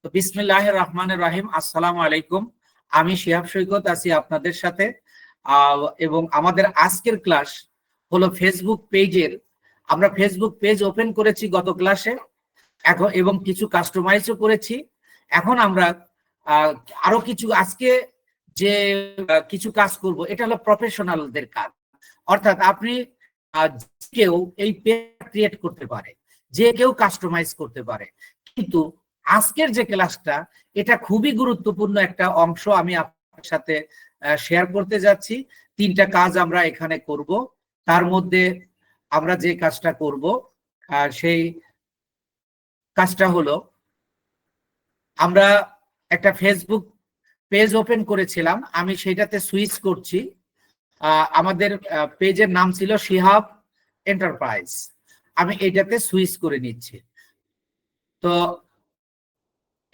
তো বিসমিল্লাহির রহমানির রহিম। আসসালামু আলাইকুম। আমি শিহাব সৈকত আছি আপনাদের সাথে, এবং আমাদের আজকের ক্লাস হলো ফেসবুক পেজের। আমরা ফেসবুক পেজ ওপেন করেছি গত ক্লাসে, এখন এবং কিছু কাস্টমাইজও করেছি। এখন আমরা আরো কিছু আজকে যে কিছু কাজ করব, এটা হলো প্রফেশনালদের কাজ। অর্থাৎ আপনি কেউ এই পেজ ক্রিয়েট করতে পারে, যে কেউ কাস্টমাইজ করতে পারে, কিন্তু আজকের যে ক্লাসটা এটা খুবই গুরুত্বপূর্ণ একটা অংশ আমি আপনার সাথে শেয়ার করতে যাচ্ছি। তিনটা কাজ আমরা এখানে করব। তার মধ্যে আমরা যে কাজটা করব সেই কাজটা হলো, আমরা একটা ফেসবুক পেজ ওপেন করেছিলাম, আমি সেটাতে সুইচ করছি। আমাদের পেজের নাম ছিল শিহাব এন্টারপ্রাইজ। আমি এটাতে সুইচ করে নিচ্ছি। তো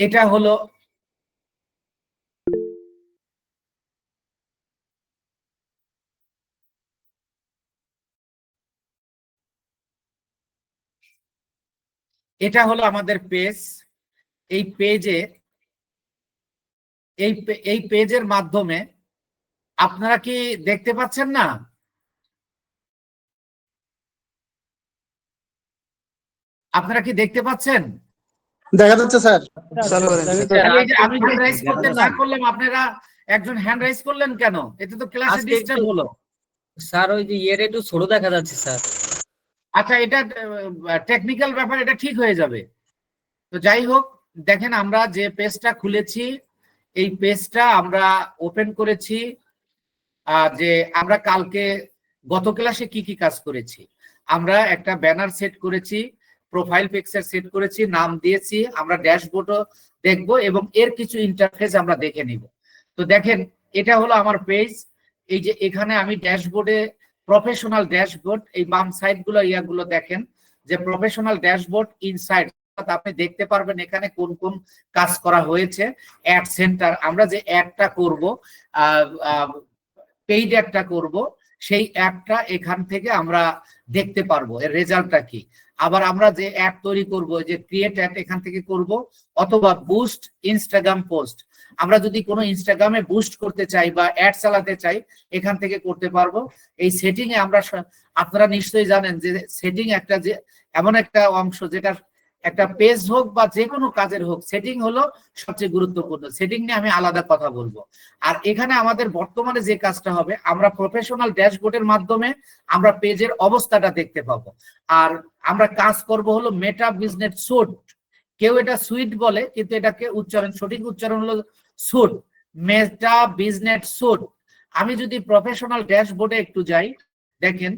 এটা হলো আমাদের পেজ। এই পেজে এই পেজের মাধ্যমে আপনারা কি দেখতে পাচ্ছেন না? আপনারা কি দেখতে পাচ্ছেন? দেখা যাচ্ছে স্যার। আমি হ্যান্ড রাইজ করতে না করলাম, আপনারা একজন হ্যান্ড রাইজ করলেন কেন? এতে তো ক্লাসে ডিস্টার্ব হলো। স্যার ওই যে ইয়ের একটু ছোট দেখা যাচ্ছে স্যার। আচ্ছা, এটা টেকনিক্যাল ব্যাপার, এটা ঠিক হয়ে যাবে। তো যাই হোক, দেখেন আমরা যে পেজটা খুলেছি, এই পেজটা আমরা ওপেন করেছি। যে আমরা কালকে গত ক্লাসে কি কি কাজ করেছি, আমরা একটা ব্যানার সেট করেছি, প্রোফাইল পিকচার সেট করেছি, নাম দিয়েছি, আমরা ড্যাশবোর্ডও দেখব এবং এর কিছু ইন্টারফেস আমরা দেখে নিব। তো দেখেন, এটা হলো আমার পেজ। এই যে এখানে আমি ড্যাশবোর্ডে প্রফেশনাল ড্যাশবোর্ড, এই বাম সাইড গুলো ইয়াগুলো দেখেন যে প্রফেশনাল ড্যাশবোর্ড ইনসাইড, আপনি দেখতে পারবেন এখানে কোন কোন কাজ করা হয়েছে। অ্যাড সেন্টার, আমরা যে অ্যাডটা করব, পেইড অ্যাডটা করব, সেই অ্যাডটা এখান থেকে আমরা দেখতে পারবো এর রেজাল্টটা কি। আবার আমরা যে অ্যাড তৈরি করব, যে ক্রিয়েট অ্যাড এখান থেকে করব, অথবা বুস্ট ইনস্টাগ্রাম পোস্ট, আমরা যদি কোনো ইনস্টাগ্রামে বুস্ট করতে চাই বা অ্যাড চালাতে চাই, এখান থেকে করতে পারবো। এই সেটিং এ আমরা, আপনারা নিশ্চয়ই জানেন যে সেটিং একটা যে এমন একটা অংশ, যেটা একটা পেজ হোক বা যে কোনো কাজের হোক, সেটিং হলো সবচেয়ে গুরুত্বপূর্ণ। সেটিং নিয়ে আমি আলাদা কথা বলবো। আর এখানে আমাদের বর্তমানে যে কাজটা হবে, আমরা প্রফেশনাল ড্যাশবোর্ডের মাধ্যমে আমরা পেজের অবস্থাটা দেখতে পাবো। আর আমরা কাজ করব হলো মেটা বিজনেস সুট। কেউ এটা সুইট বলে, কিন্তু এটাকে সঠিক উচ্চারণ হলো সুট, মেটা বিজনেস সুট। আমি যদি প্রফেশনাল ড্যাশবোর্ডে একটু যাই, দেখেন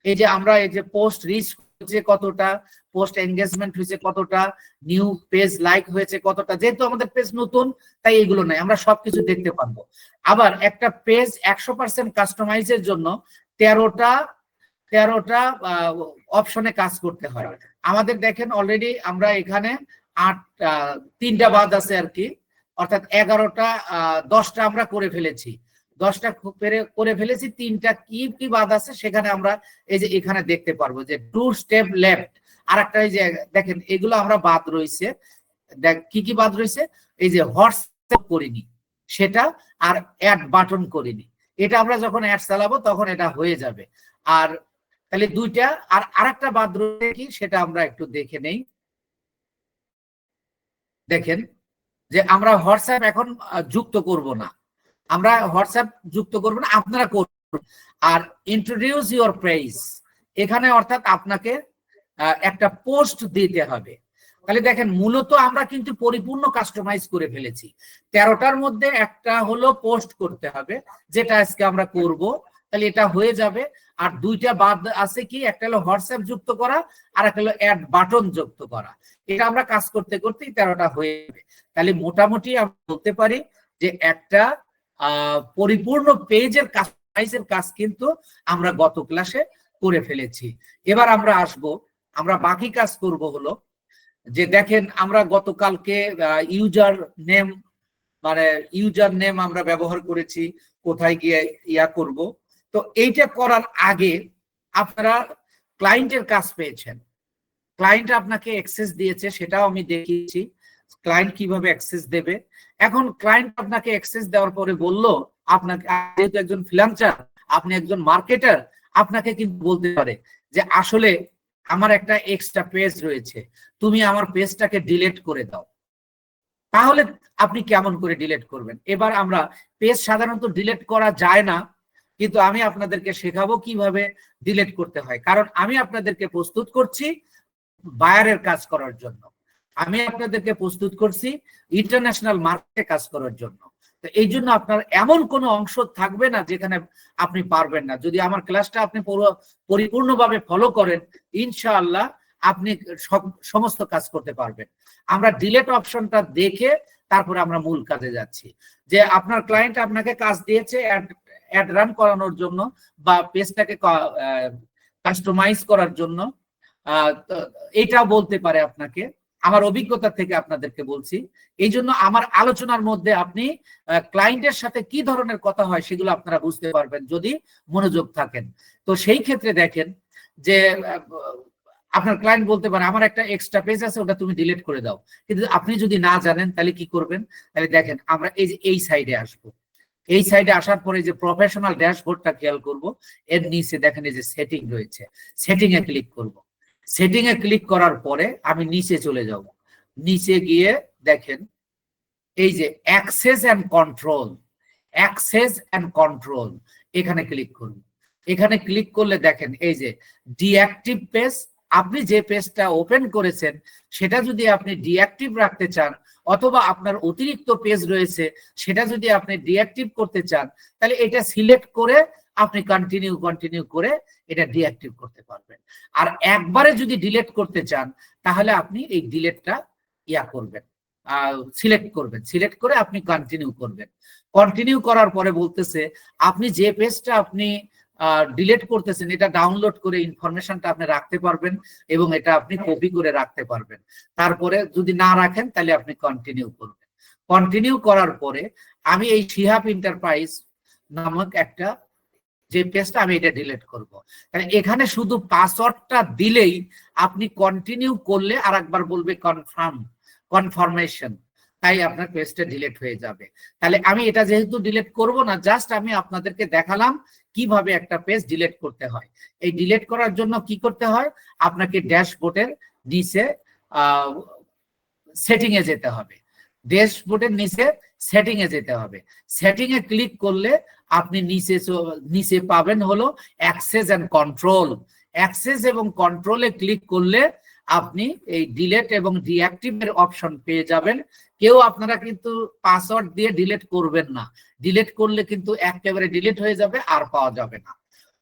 এই যে আমরা এই যে পোস্ট রিচ হয়েছে কতটা, পোস্ট এনগেজমেন্ট হয়েছে কতটা, নিউ পেজ লাইক হয়েছে কতটা। যেহেতু আমাদের পেজ নতুন, তাই এগুলো নাই, আমরা সবকিছু দেখতে পারবো। আবার একটা পেজ 100% কাস্টমাইজের জন্য 13টা অপশনে কাজ করতে হয় আমাদের। দেখেন অলরেডি আমরা এখানে 3টা বাদ আছে আর কি, অর্থাৎ 11টা 10টা আমরা করে ফেলেছি। 10টা করে ফেলেছি, 3টা কি কি বাদ আছে সেখানে আমরা এই যে এখানে দেখতে পারবো যে 2 স্টেপ লেফট। আর একটা এই যে দেখেন, এগুলো আমরা বাদ রয়েছে। কি কি বাদ রয়েছে? এই যে হোয়াটসঅ্যাপ করিনি সেটা, আর অ্যাড বাটন করিনি। এটা আমরা যখন অ্যাড চালাবো তখন এটা হয়ে যাবে। আর তাহলে 2টা, আর আরেকটা বাদ রয়েছে কি, সেটা আমরা একটু দেখে নেই। দেখেন যে আমরা হোয়াটসঅ্যাপ এখন যুক্ত করব না, আমরা হোয়াটসঅ্যাপ যুক্ত করব না, আপনারা করবেন। আর ইন্ট্রোডিউস ইউর পেজ, এখানে অর্থাৎ আপনাকে একটা পোস্ট দিতে হবে। তাহলে দেখেন, মূলত আমরা কিন্তু পরিপূর্ণ কাস্টমাইজ করে ফেলেছি। 13টার মধ্যে একটা হলো পোস্ট করতে হবে, যেটা আজকে আমরা করব। তাহলে এটা হয়ে যাবে। আর 2টা বাদ আছে কি, একটা হলো হোয়াটসঅ্যাপ যুক্ত করা, আর একটা হলো অ্যাড বাটন যুক্ত করা। এটা আমরা কাজ করতে করতেই 13টা হয়ে যাবে। তাহলে মোটামুটি আমরা বলতে পারি যে একটা পরিপূর্ণ পেজের কাস্টমাইজের কাজ কিন্তু আমরা গত ক্লাসে করে ফেলেছি। এবার আমরা আমরা বাকি কাজ করব হলো যে, দেখেন আমরা গতকালকে ইউজার নেম আমরা ব্যবহার করেছি, কোথায় গিয়ে ইয়া করব। তো এইটা করার আগে আপনারা ক্লায়েন্টের কাজ পেয়েছেন, ক্লায়েন্ট আপনাকে অ্যাক্সেস দিয়েছে, সেটাও আমি দেখিয়েছি ক্লায়েন্ট কিভাবে অ্যাক্সেস দেবে। এখন ক্লায়েন্ট আপনাকে অ্যাক্সেস দেওয়ার পরে বলল, আপনাকে যেহেতু একজন ফ্রিল্যান্সার, আপনি একজন মার্কেটার, আপনাকে কিন্তু বলতে পারে যে আসলে আমার একটা এক্সট্রা পেজ রয়েছে, তুমি আমার পেজটাকে ডিলিট করে দাও। তাহলে আপনি কেমন করে ডিলিট করবেন? এবার আমরা পেজ সাধারণত ডিলিট করা যায় না, কিন্তু আমি আপনাদেরকে শেখাবো কিভাবে ডিলিট করতে হয়। কারণ আমি আপনাদেরকে প্রস্তুত করছি বায়ারের কাজ করার জন্য, আমি আপনাদেরকে প্রস্তুত করছি ইন্টারন্যাশনাল মার্কেটে কাজ করার জন্য। তো এই জন্য আপনার এমন কোনো অংশ থাকবে না যেখানে আপনি পারবেন না। যদি আমার ক্লাসটা আপনি পরিপূর্ণভাবে ফলো করেন, ইনশাআল্লাহ আপনি সমস্ত কাজ করতে পারবেন। আমরা ডিলিট অপশনটা দেখে তারপরে আমরা মূল কাজে যাচ্ছি। যে আপনার ক্লায়েন্ট আপনাকে কাজ দিয়েছে অ্যাড রান করানোর জন্য বা পেজটাকে কাস্টমাইজ করার জন্য, এটা বলতে পারে আপনাকে। আমার অভিজ্ঞতা থেকে আপনাদেরকে বলছি, এই জন্য আমার আলোচনার মধ্যে আপনি ক্লায়েন্টের সাথে কি ধরনের কথা হয় সেগুলো আপনারা বুঝতে পারবেন যদি মনোযোগ থাকেন। তো সেই ক্ষেত্রে দেখেন যে আপনার ক্লায়েন্ট বলতে পারে আমার একটা এক্সট্রা পেজ আছে, ওটা তুমি ডিলিট করে দাও। কিন্তু আপনি যদি না জানেন তাহলে কি করবেন? তাহলে দেখেন আমরা এই সাইডে আসবো। এই সাইডে আসার পরে যে প্রফেশনাল ড্যাশবোর্ডটা খেয়াল করব, এর নিচে দেখেন এই যে সেটিং রয়েছে, সেটিং এ ক্লিক করব। সেটিং এ ক্লিক করার পরে আমি নিচে চলে যাব। নিচে গিয়ে দেখেন এই যে access and control, access and control, এখানে ক্লিক করব। এখানে ক্লিক করলে দেখেন এই যে ডিঅ্যাক্টিভ পেজ, আপনি যে পেজটা ওপেন করেছেন সেটা যদি আপনি ডিঅ্যাক্টিভ রাখতে চান, অথবা আপনার অতিরিক্ত পেজ রয়েছে সেটা যদি আপনি ডিঅ্যাক্টিভ করতে চান, তাহলে এটা সিলেক্ট করে আপনি কন্টিনিউ করে এটা ডিঅ্যাক্টিভ করতে পারবেন। আর একবারে যদি ডিলিট করতে চান তাহলে আপনি এই ডিলিটটা করবেন, সিলেক্ট করবেন, সিলেক্ট করে আপনি কন্টিনিউ করবেন। কন্টিনিউ করার পরে বলতেছে আপনি যে পেজটা আপনি ডিলিট করতেছেন এটা ডাউনলোড করে ইনফরমেশনটা আপনি রাখতে পারবেন এবং এটা আপনি কপি করে রাখতে পারবেন। তারপরে যদি না রাখেন তাহলে আপনি কন্টিনিউ করবেন। কন্টিনিউ করার পরে আমি এই শিহাব এন্টারপ্রাইজ নামক একটা যে পেজটা আমি এটা ডিলিট করব। কারণ এখানে শুধু পাসওয়ার্ডটা দিলেই আপনি কন্টিনিউ করলে আর একবার বলবে কনফার্মেশন, তাই আপনার পেজটা ডিলিট হয়ে যাবে। তাহলে আমি এটা যেহেতু ডিলিট করব না, জাস্ট আমি আপনাদেরকে দেখালাম কিভাবে একটা পেজ ডিলিট করতে হয়। এই ডিলিট করার জন্য কি করতে হয়, আপনাকে ড্যাশবোর্ডের নিচে সেটিং এ যেতে হবে। ড্যাশবোর্ডের নিচে সেটিং এ যেতে হবে। সেটিং এ ক্লিক করলে আপনি নিচে পাবেন হলো অ্যাক্সেস এন্ড কন্ট্রোল। অ্যাক্সেস এবং কন্ট্রোলে ক্লিক করলে আপনি এই ডিলিট এবং ডিঅ্যাক্টিভ এর অপশন পেয়ে যাবেন। কেউ আপনারা কিন্তু পাসওয়ার্ড দিয়ে ডিলিট করবেন না, ডিলিট করলে কিন্তু একেবারে ডিলিট হয়ে যাবে, আর পাওয়া যাবে না।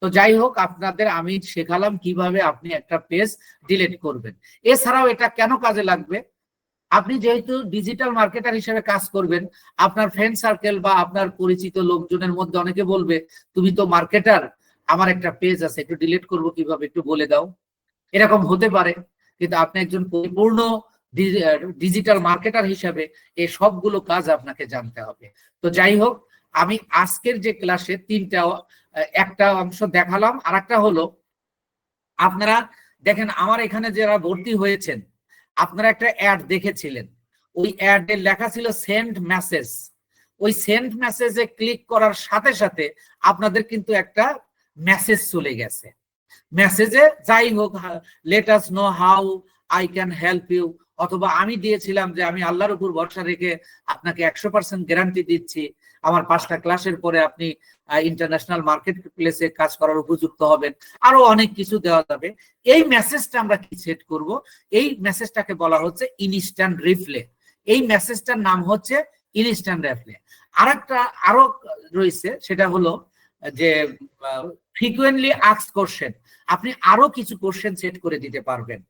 তো যাই হোক, আপনাদের আমি শেখালাম কিভাবে আপনি একটা পেজ ডিলিট করবেন। এছাড়াও এটা কেন কাজে লাগবে, আপনি যেহেতু ডিজিটাল মার্কেটার হিসেবে কাজ করবেন, আপনার ফ্রেন্ড সার্কেল বা আপনার পরিচিত লোকজনের মধ্যে অনেকে বলবে তুমি তো মার্কেটার, আমার একটা পেজ আছে, একটু ডিলিট করবো কিভাবে একটু বলে দাও। এরকম হতে পারে, কিন্তু আপনি একজন পরিপূর্ণ ডিজিটাল মার্কেটার হিসেবে এই সবগুলো কাজ আপনাকে জানতে হবে। তো যাই হোক, আমি আজকের যে ক্লাসে একটা অংশ দেখালাম, আর একটা হলো আপনারা দেখেন আমার এখানে যারা ভর্তি হয়েছেন আপনারা একটা অ্যাড দেখেছিলেন, ওই অ্যাডে লেখা ছিল সেন্ড মেসেজ। ওই সেন্ড মেসেজে ক্লিক করার সাথে সাথে আপনাদের কিন্তু একটা মেসেজ চলে গেছে। মেসেজে যাই হোক, let us know how I can help you, অথবা আমি দিয়েছিলাম যে আমি আল্লাহর উপর ভরসা রেখে আপনাকে 100% গ্যারান্টি দিচ্ছি আমার 5টা ক্লাসের পরে আপনি ইন্টারন্যাশনাল মার্কেট প্লেসে কাজ করার উপযুক্ত হবেন, আরো অনেক কিছু দেওয়া যাবে। এই মেসেজটা আমরা কি সেট করব, এই মেসেজটাকে বলা হচ্ছে ইনস্ট্যান্ট রিপ্লে। এই মেসেজটার নাম হচ্ছে ইনস্ট্যান্ট রিপ্লে। আরো রয়েছে, সেটা হলো যে ফ্রিকুয়েন্টলি আস্কড কোশ্চেন। আপনি আরো কিছু কোশ্চেন সেট করে দিতে পারবেন,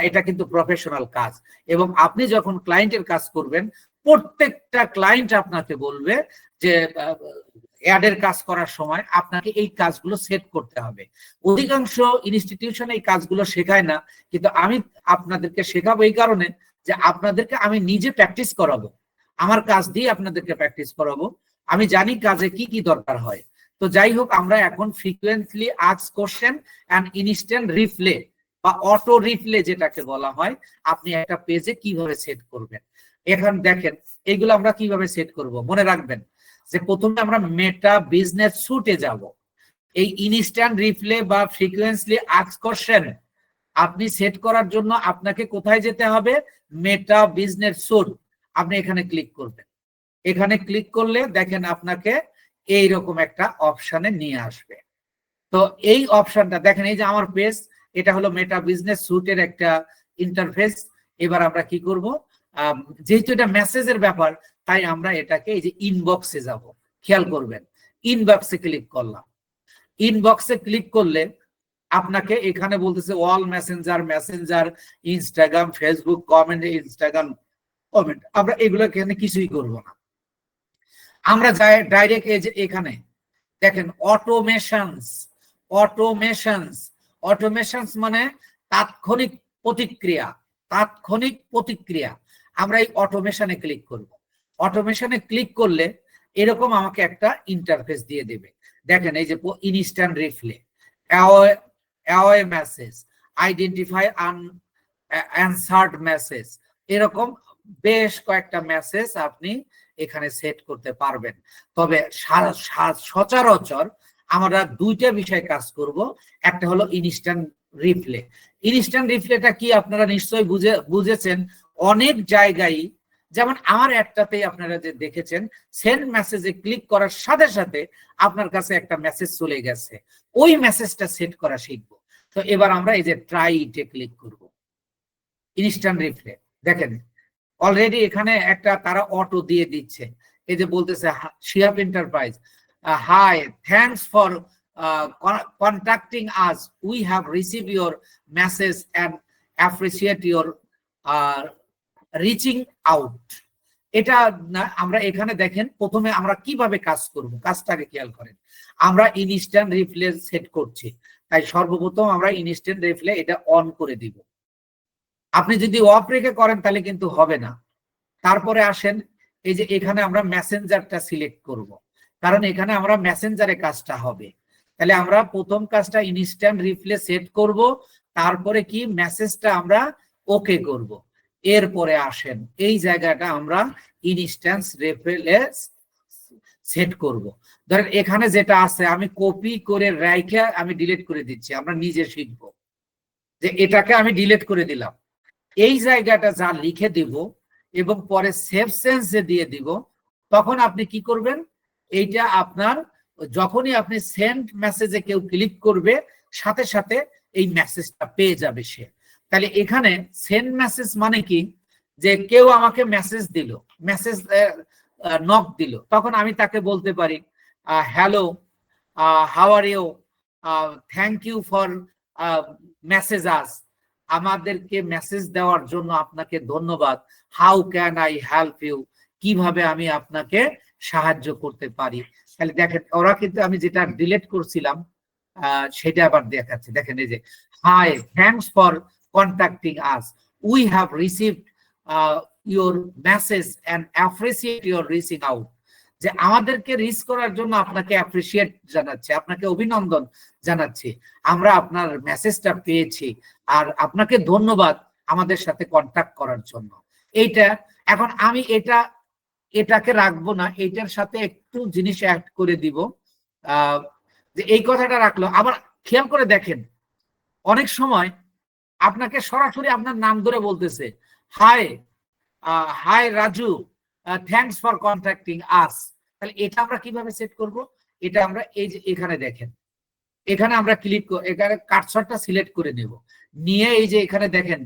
এটা কিন্তু প্রফেশনাল কাজ। এবং আপনি যখন ক্লায়েন্টের কাজ করবেন, প্রত্যেকটা ক্লায়েন্ট আপনাকে বলবে যে অ্যাডের কাজ করার সময় আপনাকে এই কাজগুলো সেট করতে হবে। অধিকাংশ ইনস্টিটিউশন এই কাজগুলো শেখায় না, কিন্তু আমি আপনাদেরকে শেখাবো এই কারণে যে আপনাদেরকে আমি নিজে প্র্যাকটিস করাবো, আমার কাজ দিয়ে আপনাদেরকে প্র্যাকটিস করাবো। আমি জানি কাজে কি কি দরকার হয়। তো যাই হোক, আমরা এখন frequently asked question and instant reply বা অটো রিপ্লে যেটাকে বলা হয়, আপনি একটা পেজে কিভাবে সেট করবেন। এখন দেখেন এইগুলো আমরা কিভাবে সেট করব। মনে রাখবেন যে প্রথমে আমরা মেটা বিজনেস স্যুটে যাব। এই ইনস্ট্যান্ট রিপ্লে বা ফ্রিকোয়েন্সলি আস্ক কোশ্চেন আপনি সেট করার জন্য আপনাকে কোথায় যেতে হবে? Meta business Suite. আপনি এখানে ক্লিক করবেন। এখানে ক্লিক করলে দেখেন আপনাকে এইরকম একটা অপশনে নিয়ে আসবে। তো এই অপশনটা দেখেন, এই যে আমার পেজ, এটা হলো মেটা বিজনেস স্যুটের একটা ইন্টারফেস। এবার আমরা কি করব, যেহেতু এটা মেসেজের ব্যাপার, তাই আমরা এটাকে এই যে ইনবক্সে যাব। খেয়াল করবেন, ইনবক্সে ক্লিক করলাম। ইনবক্সে ক্লিক করলে আপনাকে এখানে বলতেছে all Messenger, Messenger, Instagram, Facebook comment, Instagram comment. আমরা এগুলো এখানে কিছুই করব না। আমরা যাই ডাইরেক্ট এই যে এখানে দেখেন অটোমেশনস। অটোমেশনস, অটোমেশনস মানে তাৎক্ষণিক প্রতিক্রিয়া। তাৎক্ষণিক প্রতিক্রিয়া। আমরা এই অটোমেশনে ক্লিক করব। অটোমেশনে ক্লিক করলে এরকম আমাকে একটা ইন্টারফেস দিয়ে দেবে। দেখেন এই যে instant reply, away message, identify unanswered message, এরকম বেশ কয়েকটা মেসেজ আপনি এখানে সেট করতে পারবেন। তবে সচরাচর আমরা দুইটা বিষয় কাজ করব। একটা হলো ইনস্ট্যান্ট রিপ্লে। ইনস্ট্যান্ট রিপ্লেটা কি আপনারা নিশ্চয়ই বুঝেছেন। অনেক জায়গায়, যেমন আমার একটাতেই আপনারা যে দেখেছেন, সেন্ড মেসেজে ক্লিক করার সাথে সাথে আপনার কাছে একটা মেসেজ চলে গেছে। ওই মেসেজটা সেট করা শিখব। তো এবার আমরা এই যে ট্রাই ইটে ক্লিক করব। ইনস্ট্যান্ট রিপ্লে দেখেন অলরেডি এখানে একটা তারা অটো দিয়ে দিচ্ছে। এই যে বলতেছে Shihab Enterprise, hi, thanks for contacting us, we have receive your message and appreciate your reaching out. এটা আমরা এখানে দেখেন প্রথমে আমরা কিভাবে কাজ করব, কাজটাকে খেয়াল করেন। আমরা ইনস্ট্যান্ট রিপ্লে সেট করছি, তাই সর্বপ্রথম আমরা ইনস্ট্যান্ট রিপ্লে এটা অন করে দিব। আপনি যদি অফ রেখে করেন তাহলে কিন্তু হবে না। তারপরে আসেন এই যে এখানে আমরা মেসেঞ্জারটা সিলেক্ট করব, কারণ এখানে আমরা মেসেঞ্জারে কাজটা হবে। তাহলে আমরা প্রথম কাজটা ইনস্ট্যান্ট রিপ্লে সেট করব, তারপরে কি মেসেজটা আমরা ওকে করব। এরপরে আসেন এই জায়গাটা আমরা ইনস্ট্যান্ট রিপ্লে সেট করব। ধরেন এখানে যেটা আছে আমি কপি করে রাইখে আমি ডিলিট করে দিচ্ছি। আমরা নিজে শিখব যে এটাকে আমি ডিলিট করে দিলাম। এই জায়গাটা যা লিখে দিব এবং পরে সেভ সেন্সে দিয়ে দিব, তখন আপনি কি করবেন, এইটা আপনার যখনই আপনি সেন্ড মেসেজে কেউ ক্লিক করবে সাথে সাথে এই মেসেজটা পেয়ে যাবে সে। তাহলে এখানে সেন্ড মেসেজ মানে কি, যে কেউ আমাকে মেসেজ দিল, মেসেজ নক দিল, তখন আমি তাকে বলতে পারি hello, how are you, thank you for message us, আমাদেরকে মেসেজ দেওয়ার জন্য আপনাকে ধন্যবাদ। How can I help you, কিভাবে আমি আপনাকে সাহায্য করতে পারি। তাহলে দেখেন ওরা কিন্তু আমি যেটা ডিলিট করছিলাম সেটা আবার দেখাচ্ছে। দেখেন এই যে hi, thanks for contacting us, we have received your message and appreciate your reaching out, যে আমাদেরকে রিচ করার জন্য আপনাকে অ্যাপ্রিসিয়েট জানাচ্ছি, আপনাকে অভিনন্দন জানাচ্ছি, আমরা আপনার মেসেজটা পেয়েছি আর আপনাকে ধন্যবাদ আমাদের সাথে কন্ট্যাক্ট করার জন্য। এইটা এখন আমি এটাকে রাখবো না, এইটার সাথে একটু জিনিস অ্যাড করে দিব। যে এই কথাটা রাখলো। আবার খেয়াল করে দেখেন অনেক সময় আপনাকে সরাসরি আপনার নাম ধরে বলতেছে, hi, hi Raju, thanks for contacting us. তাহলে এটা আমরা কিভাবে সেট করব, এটা আমরা এই যে এখানে দেখেন, এখানে আমরা ক্লিক এখানে কার্সরটা সিলেক্ট করে নেব, নিয়ে এই যে এখানে দেখেন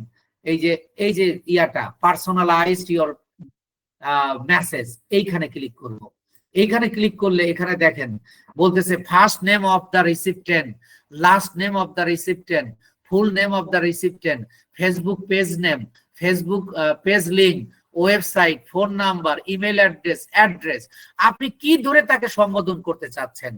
এই যে ইয়াটা পার্সোনালাইজড ইওর মেসেজ, এইখানে ক্লিক করব। এইখানে ক্লিক করলে এখানে দেখেন বলতেছে first name of the recipient, last name of the recipient, full name of the recipient, Facebook page name, Facebook page link, website, phone number, email address, আপনি কি ধরে তাকে সম্বোধন করতে চাচ্ছেন।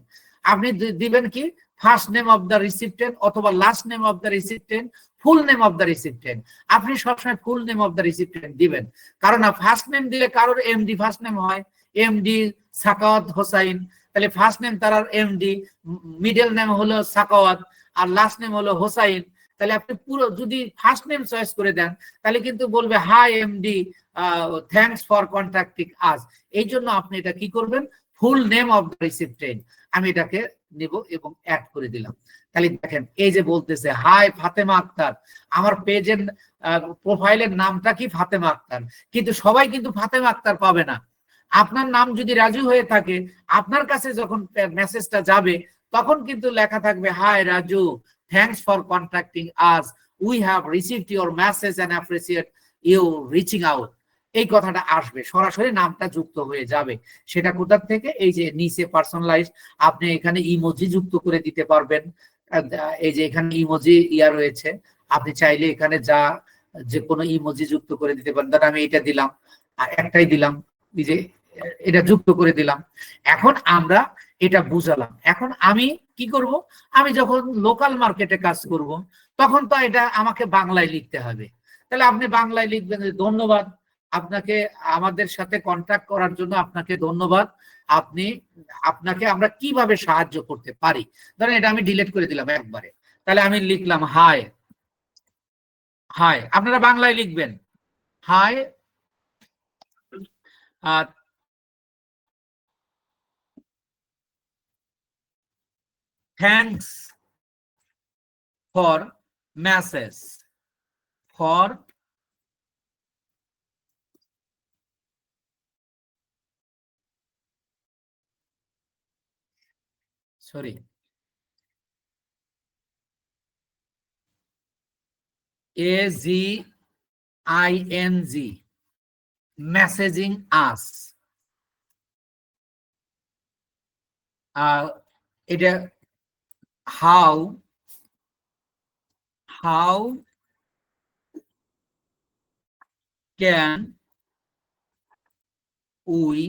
আপনি দিবেন কি first name of the recipient অথবা last name of the recipient, full name of the recipient. আপনি সবসময় full name of the recipient দিবেন, কারণ ফার্স্ট নেম দিলে কারোর এমডি ফার্স্ট নেম হয়, এমডি সাকাওয়াত হোসাইন, তাহলে ফার্স্ট নেম তার এমডি, মিডল নেম হলো সাকাওয়াত আর লাস্ট নেম হলো হোসাইন। তাহলে আপনি পুরো যদি ফার্স্ট নেম চয়েস করে দেন তাহলে কিন্তু বলবে hi MD, thanks for contacting us. এই জন্য আপনি এটা কি করবেন, full name of the recipient আমি এটাকে নিব এবং অ্যাড করে দিলাম। তাহলে দেখেন এই যে বলতেছে হাই ফাতেমা আক্তার, আমার পেজের প্রোফাইলের নামটা কি ফাতেমা আক্তার, কিন্তু সবাই কিন্তু ফাতেমা আক্তার পাবে না। আপনার নাম যদি রাজু হয়ে থাকে, আপনার কাছে যখন মেসেজটা যাবে তখন কিন্তু লেখা থাকবে hi Raju, thanks for contacting us, we have received your message and appreciate you reaching out. এই কথাটা আসবে, সরাসরি নামটা যুক্ত হয়ে যাবে। সেটা কোথা থেকে, এই যে নিচে পার্সোনালাইজ, আপনি এখানে ইমোজি যুক্ত করে দিতে পারবেন। এই যে এখানে ইমোজি ইয়া রয়েছে, আপনি চাইলে এখানে যে কোনো ইমোজি যুক্ত করে দিতে পারেন। ধর আমি এটা দিলাম, একটাই দিলাম, এই যে এটা যুক্ত করে দিলাম। এখন আমরা এটা বুঝালাম। এখন আমি কি করব, আমি যখন লোকাল মার্কেটে কাজ করব তখন তো এটা আমাকে বাংলায় লিখতে হবে। তাহলে আপনি বাংলায় লিখবেন যে ধন্যবাদ আপনাকে আমাদের সাথে কন্ট্যাক্ট করার জন্য, আপনাকে ধন্যবাদ, আপনাকে আমরা কিভাবে সাহায্য করতে পারি। ধরেন এটা আমি ডিলিট করে দিলাম একবারে। তাহলে আমি লিখলাম হাই, হাই, আপনারা বাংলায় লিখবেন hi, thanks for message, for sorry AZING, messaging us. এটা how can we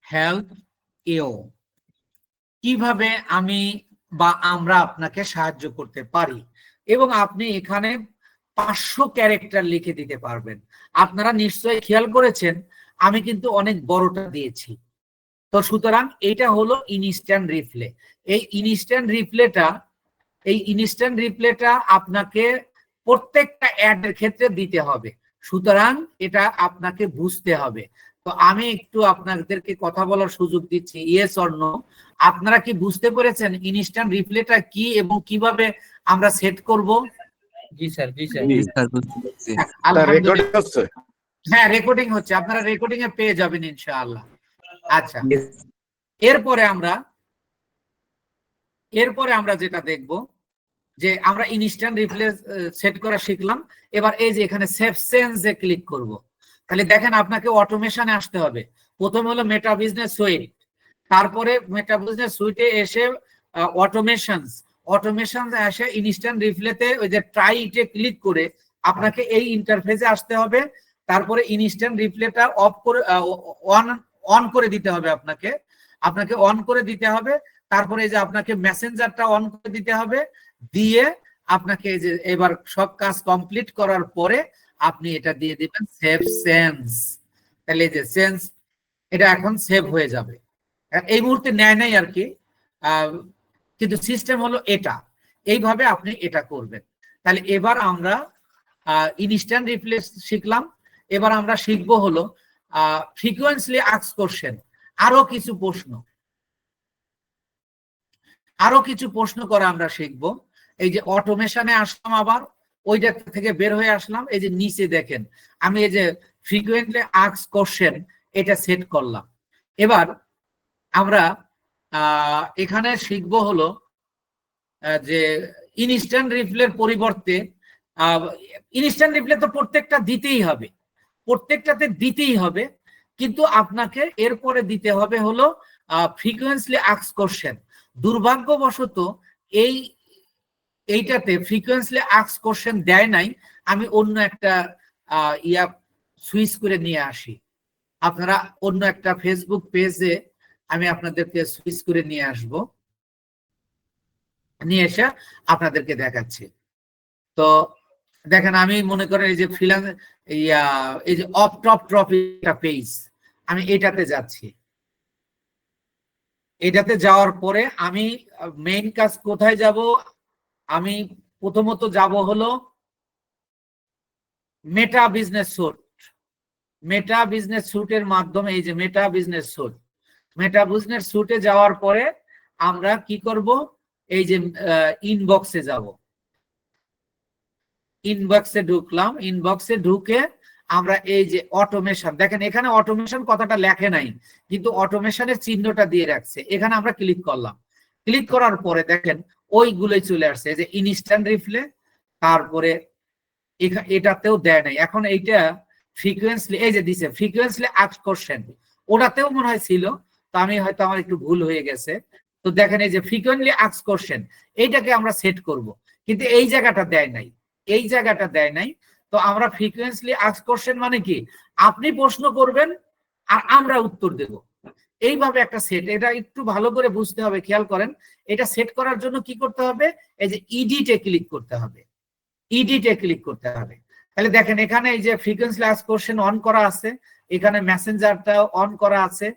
help you, কিভাবে আমি বা আমরা আপনাকে সাহায্য করতে পারি। এবং আপনি এখানে 500 ক্যারেক্টার লিখে দিতে পারবেন। আপনারা নিশ্চয়ই খেয়াল করেছেন আমি কিন্তু অনেক বড়টা দিয়েছি। তো সুতরাং এটা হলো ইনস্ট্যান্ট রিপ্লে। এই ইনস্ট্যান্ট রিপ্লেটা আপনাকে প্রত্যেকটা অ্যাডের ক্ষেত্রে দিতে হবে। সুতরাং এটা আপনাকে বুঝতে হবে। তো আমি একটু আপনাদেরকে কথা বলার সুযোগ দিচ্ছি, ইয়েস অর নো। আপনারা কি বুঝতে পেরেছেন ইনস্ট্যান্ট রিপ্লেটা কি এবং কিভাবে আমরা সেট করব? জি স্যার, জি স্যার। আলহামদুলিল্লাহ, হ্যাঁ রেকর্ডিং হচ্ছে, আপনারা রেকর্ডিং এ পেয়ে যাবেন ইনশাআল্লাহ। আচ্ছা, এরপরে আমরা যেটা দেখব যে আমরা ইনস্ট্যান্ট রিপ্লে সেট করা শিখলাম। এবার এই যে এখানে সেভ চেঞ্জে ক্লিক করব। তাহলে দেখেন আপনাকে অটোমেশনে আসতে হবে। প্রথমে হলো মেটা বিজনেস সুইট, তারপরে মেটা বিজনেস সুইটে এসে অটোমেশন এসে ইনস্ট্যান্ট রিপ্লেতে ওই যে ট্রাইটে ক্লিক করে আপনাকে এই ইন্টারফেসে আসতে হবে। তারপরে ইনস্ট্যান্ট রিপ্লেটা অন করে দিতে হবে, আপনাকে অন করে দিতে হবে। তারপরে এই যে আপনাকে মেসেঞ্জারটা অন করে দিতে হবে, দিয়ে আপনাকে এই যে এবার সব কাজ কমপ্লিট করার পরে আপনি এটা দিয়ে দিবেন সেভ চেঞ্জ। তাহলে এই যে চেঞ্জ, এটা এখন সেভ হয়ে যাবে। এই মুহূর্তে নেয় নাই আর কি, কিন্তু সিস্টেম হলো এটা, এইভাবে আপনি এটা করবেন। তাহলে এবার আমরা ইনস্ট্যান্ট রিপ্লেস শিখলাম। এবার আমরা শিখবো হলো ফ্রিকোয়েন্টলি আস্কড কোশ্চেন, আরো কিছু প্রশ্ন করা আমরা শিখবো। এই যে অটোমেশনে আসলাম, আবার ওইটা থেকে বের হয়ে আসলাম। এই যে নিচে দেখেন আমি এই যে ফ্রিকোয়েন্টলি আস্কড কোশ্চেন এটা সেট করলাম। এবার আমরা এখানে শিখবো হলো যে ইনস্ট্যান্ট রিপ্লের পরিবর্তে ইনস্ট্যান্ট রিপ্লে তো প্রত্যেকটাতে দিতেই হবে, কিন্তু আপনাকে এরপরে দিতে হবে হলো ফ্রিকোয়েন্টলি আস্কড কোশ্চেন। দুর্ভাগ্যবশত এইটাতে ফ্রিকোয়েন্টলি আস্কড কোশ্চেন দেয় নাই। আমি অন্য একটা সুইচ করে নিয়ে আসি। আপনারা অন্য একটা ফেসবুক পেজে আমি আপনাদেরকে সুইচ করে নিয়ে আসব, নিয়ে এসে আপনাদেরকে দেখাচ্ছি। তো দেখেন আমি মনে করেন এই যে এই যে অফ টপ টপিকটা পেজ, আমি এটাতে যাচ্ছি। এটাতে যাওয়ার পরে আমি মেইন কাজ কোথায় যাব? আমি প্রথমত যাব হলো Meta business suite. Meta business স্যুটের মাধ্যমে, এই যে Meta business suite, Meta business স্যুটে যাওয়ার পরে আমরা কি করব? এই যে ইনবক্সে যাব, ইনবক্সে ঢুকলাম। ইনবক্সে ঢুকে আমরা এই যে অটোমেশন, দেখেন এখানে অটোমেশন কথাটা লেখে নাই, কিন্তু অটোমেশনের চিহ্নটা দিয়ে রাখছে। এখানে আমরা ক্লিক করলাম। ক্লিক করার পরে দেখেন ওইগুলোই চলে আসছে, যে ইনস্ট্যান্ট রিপ্লে, তারপরে এটাতেও দেয় নাই। এখন এইটা ফ্রিকোয়েন্সলি, এই যে দিছে ফ্রিকোয়েন্সলি আস্ক কোশ্চেন, ওটাতেও মনে হয় ছিল, তো আমি হয়তো আমার একটু ভুল হয়ে গেছে। তো দেখেন এই যে ফ্রিকোয়েন্টলি আস্ক কোশ্চেন, এইটাকে আমরা সেট করব, কিন্তু এই জায়গাটা দেয় নাই, এই জায়গাটা দেয় নাই। তো আমরা ফ্রিকোয়েন্সলি আস্ক কোশ্চেন মানে কি, আপনি প্রশ্ন করবেন আর আমরা উত্তর দেব, এইভাবে একটা সেট। এটা একটু ভালো করে বুঝতে হবে, খেয়াল করেন। এটা সেট করার জন্য কি করতে হবে? এই যে ইডিটে ক্লিক করতে হবে, ইডিটে ক্লিক করতে হবে। তাহলে দেখেন এখানে এই যে ফ্রিকোয়েন্সি আস্ক কোশ্চেন অন করা আছে, এখানে মেসেঞ্জারটাও অন করা আছে।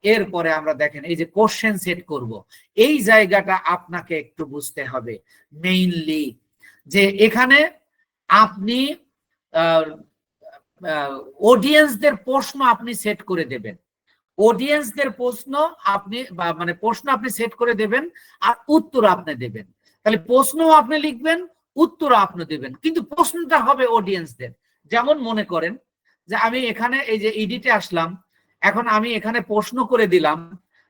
এরপরে আমরা দেখেন এই যে কোশ্চেন সেট করব, এই জায়গাটা আপনাকে একটু বুঝতে হবে মেইনলি, যে এখানে আপনি অডিয়েন্সদের প্রশ্ন আপনি সেট করে দেবেন। অডিয়েন্সদের প্রশ্ন আপনি মানে প্রশ্ন আপনি সেট করে দেবেন, আর উত্তর আপনি দেবেন। তাহলে প্রশ্ন আপনি লিখবেন, উত্তর আপনি দেবেন, কিন্তু প্রশ্নটা হবে অডিয়েন্সদের। যেমন মনে করেন যে আমি এখানে এই যে এডিটে আসলাম, এখন আমি এখানে প্রশ্ন করে দিলাম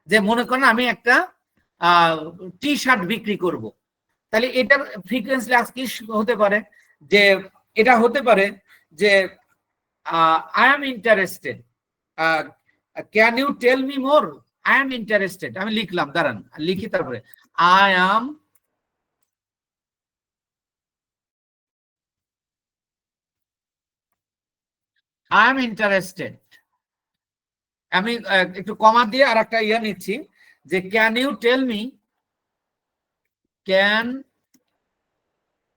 যে মনে করেন আমি একটা টি শার্ট বিক্রি করব। তাহলে এটার ফ্রিকোয়েন্সি আজ কি হতে পারে? যে এটা হতে পারে যে I am interested, can you tell me more, I am interested. আমি লিখলাম, দাঁড়ান লিখি, তারপরে আই এম ইন্টারেস্টেড। আমি একটু কমা দিয়ে আর একটা ইয়ে নিচ্ছি, যে can you tell me, can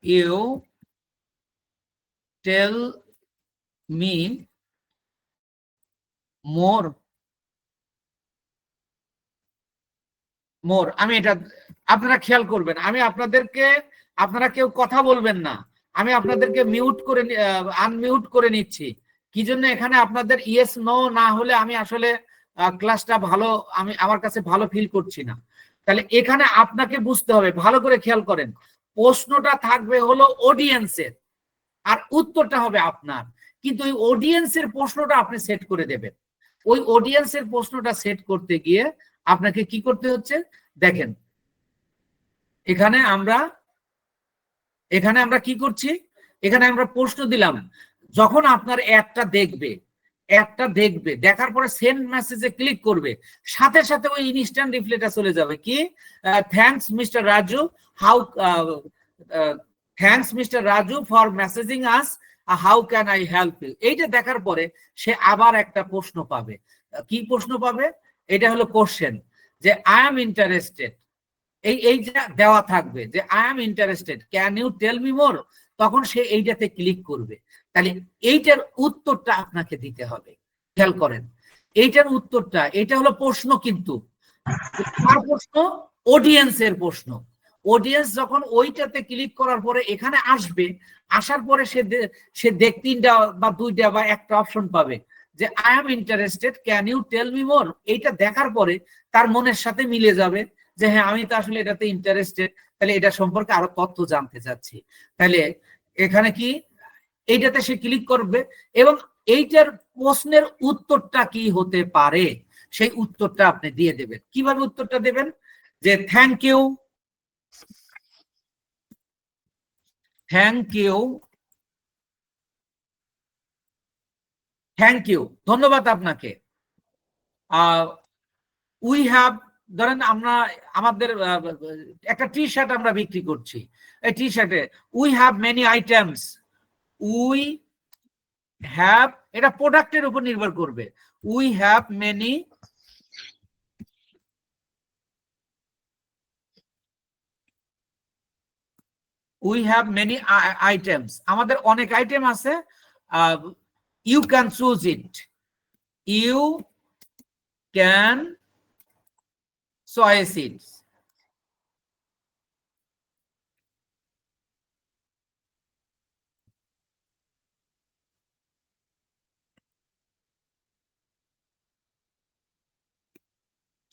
you tell me more, more. আমি এটা, আপনারা খেয়াল করবেন, আমি আপনাদেরকে, আপনারা কেউ কথা বলবেন না, আমি আপনাদেরকে মিউট করে আনমিউট করে নিচ্ছি। কি জন্য? এখানে আপনাদের ইয়েস নো না হলে আমি আসলে ক্লাসটা ভালো, আমি আমার কাছে ভালো ফিল করছি না। তাহলে এখানে আপনাকে বুঝতে হবে, ভালো করে খেয়াল করেন, প্রশ্নটা থাকবে হলো অডিয়েন্সের, আর উত্তরটা হবে আপনার। কিন্তু ওই অডিয়েন্সের প্রশ্নটা আপনি সেট করে দেবেন। ওই অডিয়েন্সের প্রশ্নটা সেট করতে গিয়ে আপনাকে কি করতে হচ্ছে? দেখেন এখানে আমরা কি করছি? এখানে আমরা প্রশ্ন দিলাম, যখন আপনার একটা দেখবে, দেখার পরে সেন্ড মেসেজে ক্লিক করবে, সাথে সাথে ওই ইনস্ট্যান্ট রিপ্লাইটা চলে যাবে কি, thanks mister Raju, how thanks mister Raju for messaging us, how can I help you. এইটা দেখার পরে সে আবার একটা প্রশ্ন পাবে। কি প্রশ্ন পাবে? এটা হলো কোশ্চেন, যে আই এম ইন্টারেস্টেড, এইটা দেওয়া থাকবে যে I am interested, can you tell me more. তখন সে এইটাতে ক্লিক করবে। তাহলে এইটার উত্তরটা আপনাকে দিতে হবে। খেয়াল করেন, এইটার উত্তরটা, এটা হলো প্রশ্ন, কিন্তু কার প্রশ্ন? অডিয়েন্সের প্রশ্ন। অডিয়েন্স যখন ওইটাতে ক্লিক করার পরে এখানে আসবে, আসার পরে সে দেখ তিনটা বা দুইটা বা একটা অপশন পাবে, যে I am interested, can you tell me more. এইটা দেখার পরে তার মনের সাথে মিলে যাবে যে হ্যাঁ, আমি তো আসলে এটাতে ইন্টারেস্টেড, তাহলে এটা সম্পর্কে আরো তথ্য জানতে চাচ্ছি। তাহলে এখানে কি, এইটাতে সে ক্লিক করবে, এবং এইটার প্রশ্নের উত্তরটা কি হতে পারে সেই উত্তরটা আপনি দিয়ে দেবেন। কিভাবে উত্তরটা দেবেন? যে thank you, thank you, thank you, ধন্যবাদ আপনাকে। উই হ্যাভ, ধরেন আমরা আমাদের একটা টি শার্ট আমরা বিক্রি করছি, এই টি শার্টে we have many items, we have, এটা প্রোডাক্টের উপর নির্ভর করবে, we have many we have many items, আমাদের অনেক আইটেম আছে, you can choose it, you can soy seeds.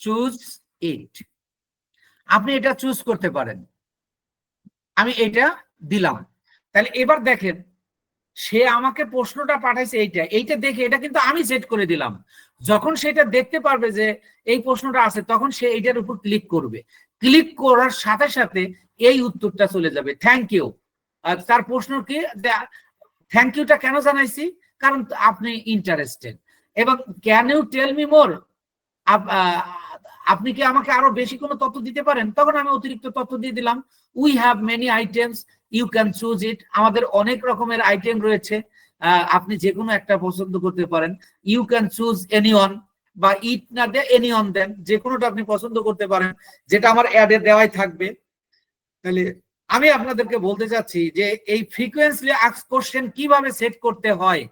Choose it. আপনি এটা চুজ করতে পারেন। আমি এটা দিলাম। তাহলে এবার দেখেন সে আমাকে প্রশ্নটা পাঠাইছে এইটা দেখে এটা কিন্তু আমি সেট করে দিলাম। যখন সেটা দেখতে পারবে যে এই প্রশ্নটা আছে তখন সে এইটার উপর ক্লিক করবে। ক্লিক করার সাথে সাথে এই উত্তরটা চলে যাবে, থ্যাংক ইউ। তার প্রশ্ন কি, থ্যাংক ইউটা কেন জানাইছি, কারণ আপনি ইন্টারেস্টেড। এবং can you tell me more, আপনি কি আমাকে আরো বেশি কোনো তথ্য দিতে পারেন, তখন আমি অতিরিক্ত তথ্য দিয়ে দিলাম। We have many items, you can choose it. আমাদের অনেক রকমের আইটেম রয়েছে, আপনি যে কোনো একটা পছন্দ করতে পারেন। You can choose any one, বা ইট না দে এনি ওয়ান দেন, যে কোনোটা আপনি পছন্দ করতে পারেন, যেটা আমার অ্যাডে দেওয়াই থাকবে। তাহলে আমি আপনাদেরকে বলতে চাচ্ছি যে এই ফ্রিকোয়েন্সলি আস্ক কোশ্চেন কিভাবে সেট করতে হয়,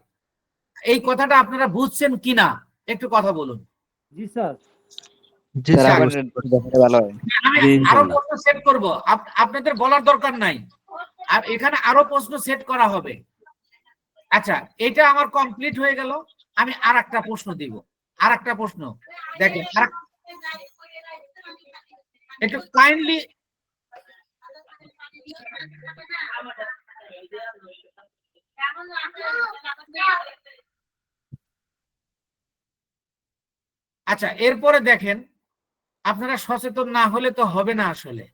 এই কথাটা আপনারা বুঝছেন কিনা একটু কথা বলুন। জি স্যার। জি স্যার, ভালো হয়। আমি আরো প্রশ্ন সেট করব, আপনাদের বলার দরকার নাই, আর এখানে আরো প্রশ্ন সেট করা হবে। আচ্ছা, এটা আমার কমপ্লিট হয়ে গেল। আমি আর একটা প্রশ্ন দিব, আর একটা প্রশ্ন দেখেন, একটু কাইন্ডলি আচ্ছা, এরপরে দেখেন, আপনারা সচেতন না হলে তো হবে না আসলে।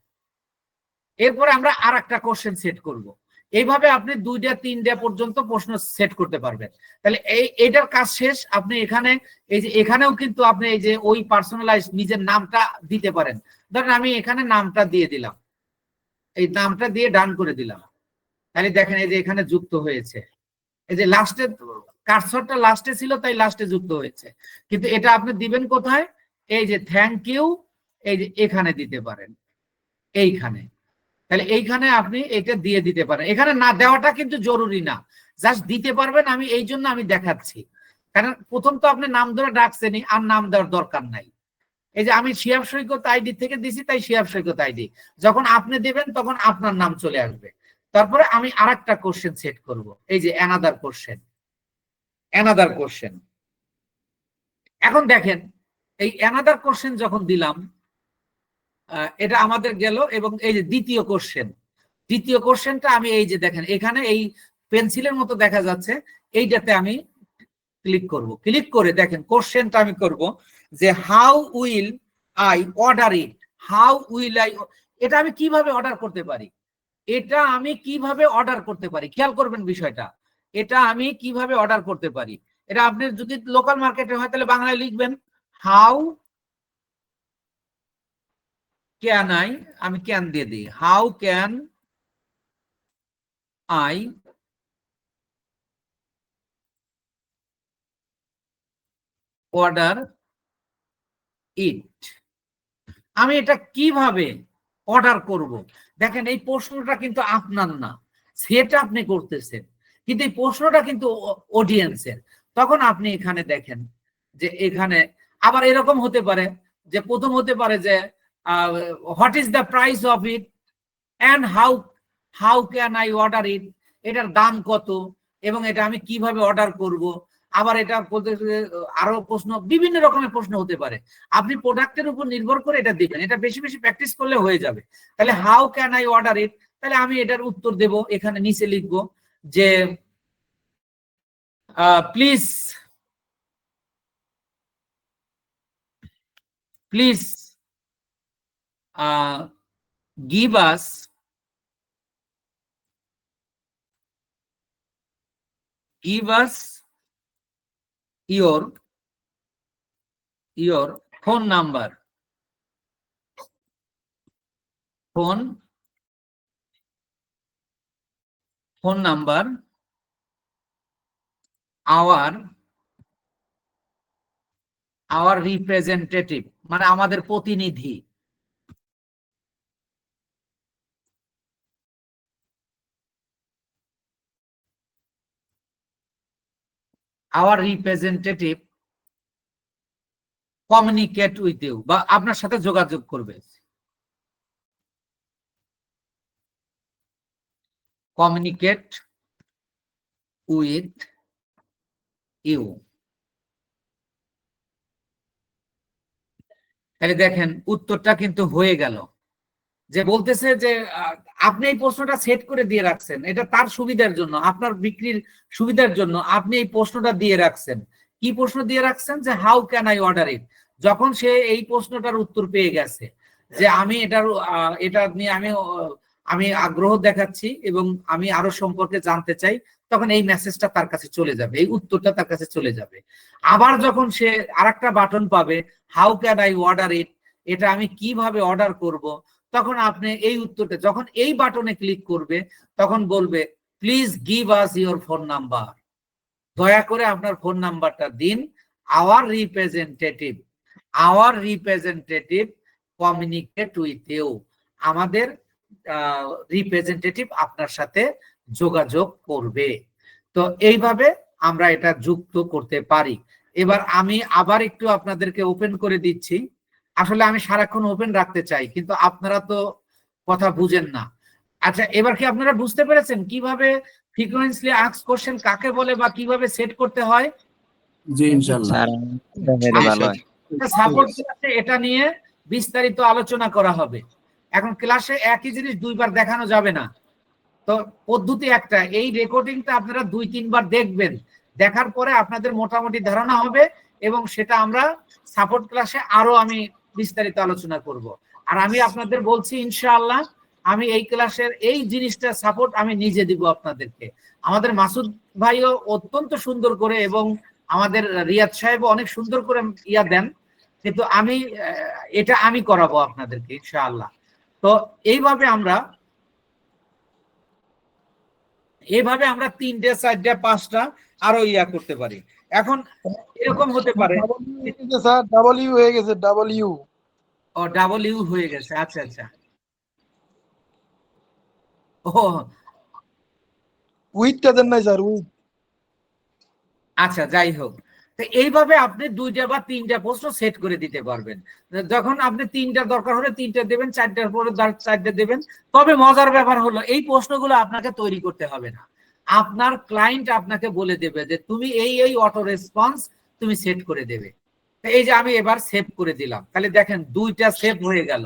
এরপরে আমরা আর একটা কোশ্চেন সেট করব। এইভাবে আপনি 2টা 3টা পর্যন্ত প্রশ্ন সেট করতে পারবেন। তাহলে এইটার কাজ শেষ। আপনি এখানে এই যে এখানেও কিন্তু আপনি এই যে ওই পার্সোনালাইজ নিজের নামটা দিতে পারেন। ধরেন আমি এখানে নামটা দিয়ে দিলাম, এই নামটা দিয়ে ডান করে দিলাম। তাহলে দেখেন এই যে এখানে যুক্ত হয়েছে, এই যে লাস্টে কার্সরটা লাস্টে ছিল তাই লাস্টে যুক্ত হয়েছে। কিন্তু এটা আপনি দিবেন কোথায়, এই যে থ্যাংক ইউ, এই যে এখানে দিতে পারেন, এইখানে। তাহলে এইখানে আপনি এটা দিয়ে দিতে পারেন। এখানে না দেওয়াটা কিন্তু জরুরি না, জাস্ট দিতে পারবেন। আমি এই জন্য আমি দেখাচ্ছি, কারণ প্রথম তো আপনি নাম ধরে ডাকছেনই, আর নাম দেওয়ার দরকার নাই। এই যে আমি শিহাব সৈকত আইডি থেকে দিছি তাই শিহাব সৈকত আইডি, যখন আপনি দেবেন তখন আপনার নাম চলে আসবে। তারপরে আমি আরেকটা কোশ্চেন সেট করব, এই যে অ্যানাদার কোশ্চেন, অ্যানাদার কোশ্চেন। এখন দেখেন এই অ্যানাদার কোশ্চেন যখন দিলাম, এটা আমাদের গেল। এবং এই যে দ্বিতীয় কোশ্চেন, দ্বিতীয় কোশ্চেনটা আমি এই যে দেখেন এখানে এই পেন্সিলের মতো দেখা যাচ্ছে, এইটাতে আমি ক্লিক করব। ক্লিক করে দেখেন কোশ্চেনটা আমি করব যে how will I order it, how will I, এটা আমি কিভাবে অর্ডার করতে পারি, এটা আমি কিভাবে অর্ডার করতে পারি, খেয়াল করবেন বিষয়টা। এটা আমি কিভাবে অর্ডার করতে পারি, এটা আপনি যদি লোকাল মার্কেটে হয় তাহলে বাংলায় লিখবেন হাউ ক্যান আই, আমি ক্যান দিয়ে দিই, হাউ ক্যান আই অর্ডার ইট, আমি এটা কিভাবে অর্ডার করব। দেখেন এই প্রশ্নটা কিন্তু আপনার না, সেটা আপনি করতেছেন, কিন্তু এই প্রশ্নটা কিন্তু অডিয়েন্সের। তখন আপনি এখানে দেখেন যে এখানে আবার এরকম হতে পারে যে প্রথম হতে পারে যে what is the price of it and how how can I order ইট, এটার দাম কত এবং এটা আমি কিভাবে অর্ডার করব। আবার এটা বলতে আরো প্রশ্ন, বিভিন্ন রকমের প্রশ্ন হতে পারে। আপনি প্রোডাক্টের উপর নির্ভর করে এটা দিবেন, এটা বেশি বেশি প্র্যাকটিস করলে হয়ে যাবে। তাহলে হাউ ক্যান আই অর্ডার ইট, তাহলে আমি এটার উত্তর দেব, এখানে নিচে লিখবো যে please please give us your phone number, phone number, our representative, মানে আমাদের প্রতিনিধি, our representative communicate with you, বা আপনার সাথে যোগাযোগ করবে। Communicate with you. তাহলে দেখেন উত্তরটা কিন্তু হয়ে গেল। যে বলতেছে যে আপনি এই প্রশ্নটা সেট করে দিয়ে রাখছেন, এটা তার সুবিধার জন্য, আপনার বিক্রির সুবিধার জন্য আপনি এই প্রশ্নটা দিয়ে রাখছেন। কি প্রশ্ন দিয়ে রাখছেন? যে হাউ ক্যান আই অর্ডার ইট। যখন সে এই প্রশ্নটার উত্তর পেয়ে গেছে যে আমি এটা নিয়ে আমি আগ্রহ দেখাচ্ছি এবং আমি আরো সম্পর্কে জানতে চাই, তখন এই মেসেজটা তার কাছে চলে যাবে, এই উত্তরটা তার কাছে চলে যাবে। আবার যখন সে আরেকটা বাটন পাবে, হাউ ক্যান আই অর্ডার ইট, এটা আমি কিভাবে অর্ডার করব, তখন আপনি এই উত্তরটা, যখন এই বাটনে ক্লিক করবে তখন বলবে please give us your phone number, দয়া করে আপনার ফোন নাম্বারটা দিন। Our representative communicate with you, আমাদের রিপ্রেজেন্টেটিভ আপনার সাথে যোগাযোগ করবে। তো এইভাবে আমরা এটা যুক্ত করতে পারি। এবার আমি আবার একটু আপনাদেরকে ওপেন করে দিচ্ছি। আসলে আমি সারাক্ষণ ওপেন রাখতে চাই, কিন্তু আপনারা তো কথা বুঝেন না। আচ্ছা, এবার কি আপনারা বুঝতে পেরেছেন কিভাবে ফ্রিকোয়েন্সলি আস্ক কোশ্চেন কাকে বলে বা কিভাবে সেট করতে হয়? জি ইনশাআল্লাহ। স্যার দেখলে ভালো হয়। সাপোর্ট ক্লাসে এটা নিয়ে বিস্তারিত আলোচনা করা হবে। এখন ক্লাসে একই জিনিস দুইবার দেখানো যাবে না, তো পদ্ধতি একটা, এই রেকর্ডিংটা আপনারা 2-3 বার দেখবেন, দেখার পরে আপনাদের মোটামুটি ধারণা হবে এবং সেটা আমরা সাপোর্ট ক্লাসে আরো আমি বিস্তারিত আলোচনা করব। আর আমি আপনাদের বলছি ইনশাআল্লাহ আমি এই ক্লাসের এই জিনিসটা সাপোর্ট আমি নিজে দিব আপনাদেরকে। আমাদের মাসুদ ভাইও অত্যন্ত সুন্দর করে এবং আমাদের রিয়াদ সাহেবও অনেক সুন্দর করে ইয়া দেন, কিন্তু এটা আমি করাবো আপনাদেরকে ইনশাআল্লাহ। তো এইভাবে আমরা 3টে 4টে 5টা আরো ইয়া করতে পারি। এখন এরকম হতে পারে স্যার ডাবল ইউ হয়ে গেছে, double you. O double you হয়ে গেছে, আচ্ছা আচ্ছা। ও উইথটা দেন নাই স্যার, উইথ। আচ্ছা, যাই হোক, তো এইভাবে আপনি 2টা বা 3টা প্রশ্ন সেট করে দিতে পারবেন। যখন আপনি 3টার দরকার হলে 3টা দেবেন, 4টার পরে 4টা দেবেন। তবে মজার ব্যাপার হলো এই প্রশ্নগুলো আপনাকে তৈরি করতে হবে না, আপনার ক্লায়েন্ট আপনাকে বলে দেবে যে তুমি এই অটো রেসপন্স তুমি সেট করে দেবে। এই যে আমি এবার সেভ করে দিলাম, তাহলে দেখেন 2টা সেভ হয়ে গেল।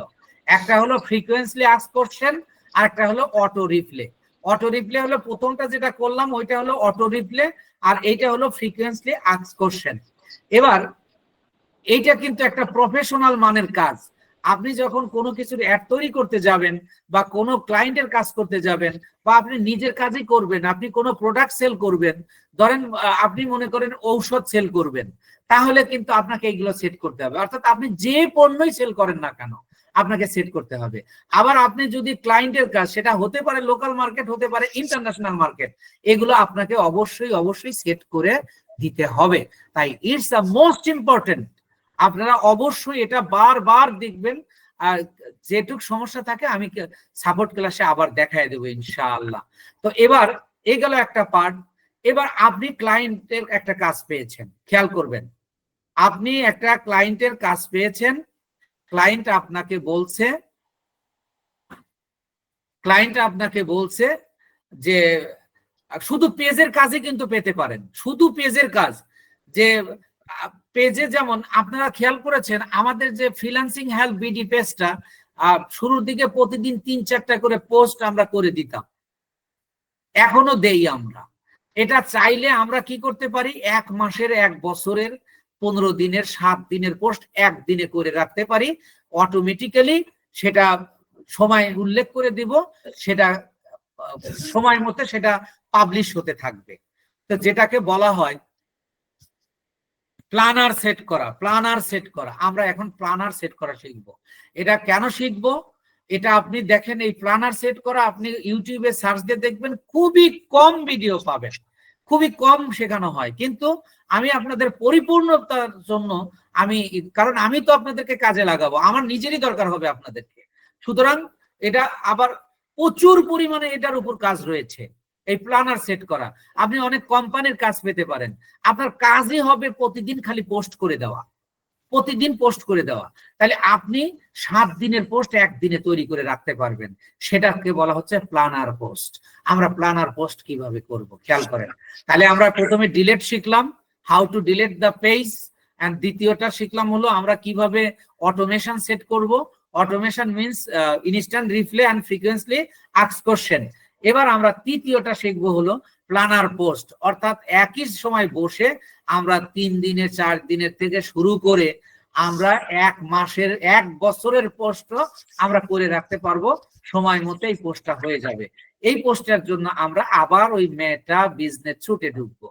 একটা হলো ফ্রিকোয়েন্সলি আস্ক কোশ্চেন, আর একটা হলো অটো রিপ্লে। অটো রিপ্লে হলো প্রথমটা যেটা করলাম ওইটা হলো অটো রিপ্লে, আর এইটা হলো ফ্রিকোয়েন্সলি আস্ক কোশ্চেন। এবার এইটা কিন্তু একটা প্রফেশনাল মানের কাজ। আপনি যখন কোনো কিছুর অ্যাড তৈরি করতে যাবেন বা কোনো ক্লায়েন্টের কাজ করতে যাবেন বা আপনি নিজের কাজই করবেন, আপনি কোনো প্রোডাক্ট সেল করবেন, ধরেন আপনি মনে করেন ঔষধ সেল করবেন, তাহলে কিন্তু আপনাকে এইগুলো সেট করতে হবে। অর্থাৎ আপনি যে পণ্যই সেল করেন না কেন আপনাকে সেট করতে হবে। আবার আপনি যদি ক্লায়েন্টের কাজ, সেটা হতে পারে লোকাল মার্কেট, হতে পারে ইন্টারন্যাশনাল মার্কেট, এগুলো আপনাকে অবশ্যই সেট করে দিতে হবে। তাই ইটস দ্য মোস্ট ইম্পর্টেন্ট। আপনারা অবশ্যই এটা বারবার দেখবেন, আর যেটুক সমস্যা থাকে আমি সাপোর্ট ক্লাসে আবার দেখায় দেবো ইনশাআল্লাহ। তো এবার এই গেল একটা পার্ট। এবার আপনি ক্লায়েন্টের একটা কাজ পেয়েছেন, খেয়াল করবেন, আপনি একটা ক্লায়েন্টের কাজ পেয়েছেন, ক্লায়েন্ট আপনাকে বলছে যে শুধু পেজের কাজই কিন্তু পেতে পারেন, শুধু পেজের কাজ। যে পেজে যেমন আপনারা খেয়াল করেছেন আমাদের যে ফ্রিল্যান্সিং হেল্প বিডি পেজটা শুরুর দিকে প্রতিদিন 3-4টা করে পোস্ট আমরা করে দিতাম, এখনো দেই আমরা। এটা চাইলে আমরা কি করতে পারি, 1 মাসের, 1 বছরের, 15 দিনের, 7 দিনের পোস্ট একদিনে করে রাখতে পারি। অটোমেটিক্যালি সেটা সময় উল্লেখ করে দিব, সেটা সময় মতো সেটা পাবলিশ হতে থাকবে। তো যেটাকে বলা হয় প্ল্যানার সেট করা। আমরা এখন প্ল্যানার সেট করা শিখবো। এটা কেন শিখবো? এটা আপনি দেখেন, এই প্ল্যানার সেট করা আপনি ইউটিউবে সার্চ দিয়ে দেখবেন, খুবই কম ভিডিও পাবেন, খুবই কম শেখানো হয়। কিন্তু আমি আপনাদের পরিপূর্ণতার জন্য কারণ আমি তো আপনাদেরকে কাজে লাগাবো, আমার নিজেরই দরকার হবে আপনাদেরকে। সুতরাং এটা আবার প্রচুর পরিমাণে এটার উপর কাজ রয়েছে, এই প্ল্যানার সেট করা। আপনি অনেক কোম্পানির কাজ পেতে পারেন, আপনার কাজই হবে প্রতিদিন খালি পোস্ট করে দেওয়া। প্রতিদিন পোস্ট করে দেওয়া। তাহলে আপনি 7 দিনের পোস্ট একদিনে তৈরি করে রাখতে পারবেন, সেটাকে বলা হচ্ছে প্ল্যানার পোস্ট। আমরা প্ল্যানার পোস্ট কিভাবে করব খেয়াল করেন। তাহলে আমরা প্রথমে ডিলিট শিখলাম, how to delete the page, and দ্বিতীয়টা শিখলাম হলো আমরা কিভাবে অটোমেশন সেট করব। Automation means instant reply and frequently ask question. এবার আমরা তৃতীয়টা শিখবো হলো প্ল্যানার পোস্ট, অর্থাৎ একই সময় বসে আমরা 3 দিনের 4 দিনের থেকে শুরু করে আমরা 1 মাসের 1 বছরের পোস্ট আমরা করে রাখতে পারবো। সময় মতো এই পোস্টটা হয়ে যাবে। এই পোস্টের জন্য আমরা আবার ওই মেটা বিজনেস ছুটে ঢুকবো।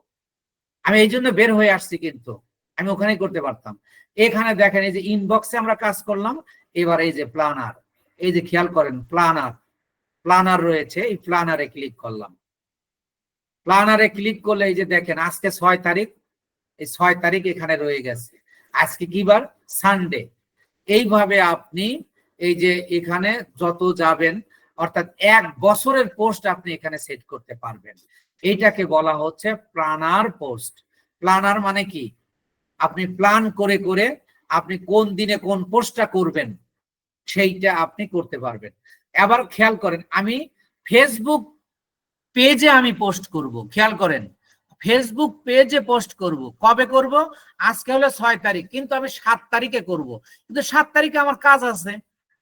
আমি এই জন্য বের হয়ে আসছি, কিন্তু আমি ওখানেই করতে পারতাম। এখানে দেখেন এই যে ইনবক্সে আমরা কাজ করলাম। এবার এই যে প্ল্যানার, এই যে খেয়াল করেন প্ল্যানার রয়েছে, এই প্ল্যানারে ক্লিক করলাম। প্ল্যানারে ক্লিক করলে এই যে দেখেন আজকে 6 তারিখ, এই 6 তারিখ এখানে রয়ে গেছে। আজকে কি বার? সানডে। এইভাবে আপনি এই যে এখানে যত যাবেন, অর্থাৎ 1 বছরের পোস্ট আপনি এখানে সেট করতে পারবেন। এইটাকে বলা হচ্ছে প্ল্যানার পোস্ট। প্ল্যানার মানে কি? আপনি প্ল্যান করে করে আপনি কোন দিনে কোন পোস্টটা করবেন সেইটা আপনি করতে পারবেন। এবার খেয়াল করেন, আমি ফেসবুক পেজে আমি পোস্ট করব। খেয়াল করেন, ফেসবুক পেজে পোস্ট করব। কবে করব? আজকে হলো 6 তারিখ, কিন্তু আমি 7 তারিখে করব। কিন্তু 7 তারিখে আমার কাজ আছে,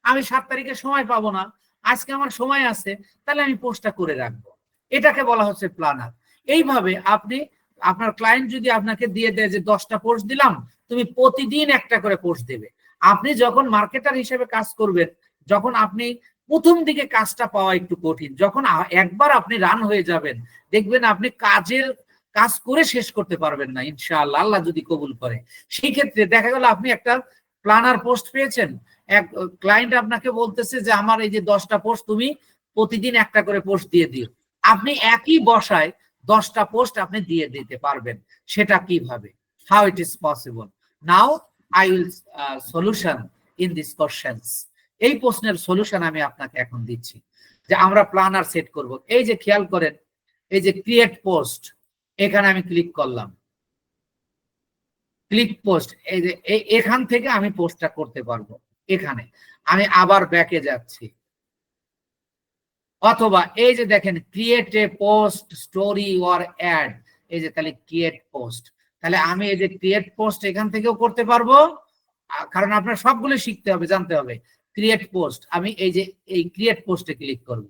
আমি 7 তারিখে সময় পাবো না। আজকে আমার সময় আছে, তাহলে আমি পোস্টটা করে রাখবো। এটাকে বলা হচ্ছে প্ল্যানার। এইভাবে আপনি, আপনার ক্লায়েন্ট যদি আপনাকে দিয়ে দেয় যে 10টা পোস্ট দিলাম, তুমি প্রতিদিন একটা করে পোস্ট দেবে। আপনি যখন মার্কেটার হিসেবে কাজ করবেন, যখন আপনি প্রথম দিকে কাজটা পাওয়া একটু কঠিন, যখন একবার আপনি রান হয়ে যাবেন, দেখবেন আপনি কাজ করে শেষ করতে পারবেন না ইনশাআল্লাহ, আল্লাহ যদি কবুল করে। সেই ক্ষেত্রে দেখা গেল আপনি একটা প্ল্যানার পোস্ট পেয়েছেন, এক ক্লায়েন্ট আপনাকে বলতেছে যে আমার এই যে 10টা পোস্ট তুমি প্রতিদিন একটা করে পোস্ট দিয়ে দিও। আপনি একই বসায় 10টা পোস্ট আপনি দিয়ে দিতে পারবেন। সেটা কিভাবে? How it is possible? Now I will solution in this questions. এই প্রশ্নের সলিউশন আমি আপনাকে এখন দিচ্ছি, যে আমরা প্ল্যানার সেট করব। এই যে খেয়াল করেন, এই যে ক্রিয়েট পোস্ট, এখানে আমি ক্লিক করলাম, ক্লিক পোস্ট। এই যে এখান থেকে আমি পোস্টটা করতে পারবো। এখানে আমি আবার ব্যাকে যাচ্ছি, অথবা এই যে দেখেন create a post story or ad, এই যে তাহলে ক্রিয়েট পোস্ট। তাহলে আমি এই যে ক্রিয়েট পোস্ট এখান থেকেও করতে পারবো, কারণ আপনার সবগুলো শিখতে হবে, জানতে হবে। ক্রিয়েট পোস্ট, আমি এই যে এই ক্রিয়েট পোস্টে ক্লিক করব।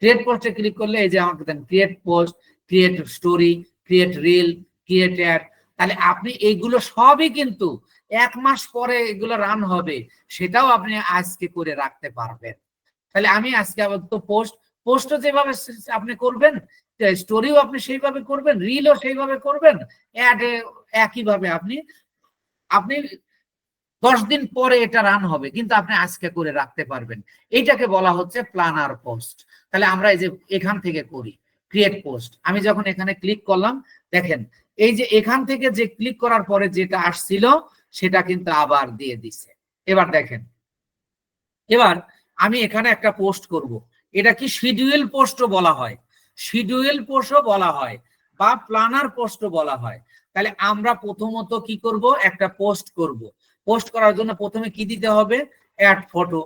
ক্রিয়েট পোস্টে ক্লিক করলে এই যে আমাকে দেন create post, create story, create reel, create ad. তাহলে আপনি এইগুলো সবই কিন্তু 1 মাস পরে এগুলো রান হবে, সেটাও আপনি আজকে করে রাখতে পারবেন। তাহলে আমি আজকে আপাতত পোস্টও যেভাবে আপনি করবেন, স্টোরিও আপনি সেইভাবে করবেন, রিলও সেইভাবে করবেন, অ্যাড একইভাবে আপনি 10 দিন পরে এটা রান হবে, কিন্তু আপনি আজকে করে রাখতে পারবেন। এইটাকে বলা হচ্ছে প্ল্যানার পোস্ট। তাহলে আমরা এই যে এখান থেকে করি ক্রিয়েট পোস্ট, আমি যখন এখানে ক্লিক করলাম, দেখেন এই যে এখান থেকে যে ক্লিক করার পরে যেটা আসছিল সেটা কিন্তু আবার দিয়ে দিছে। এবার দেখেন, এবার আমি এখানে একটা পোস্ট করব। এটা কি শিডিউল পোস্টও বলা হয়, শিডিউল পোস্টও বলা হয়, বা প্ল্যানার পোস্টও বলা হয়। তাহলে আমরা প্রথমত কি করব? একটা পোস্ট করব। পোস্ট করার জন্য প্রথমে কি দিতে হবে? Add photo.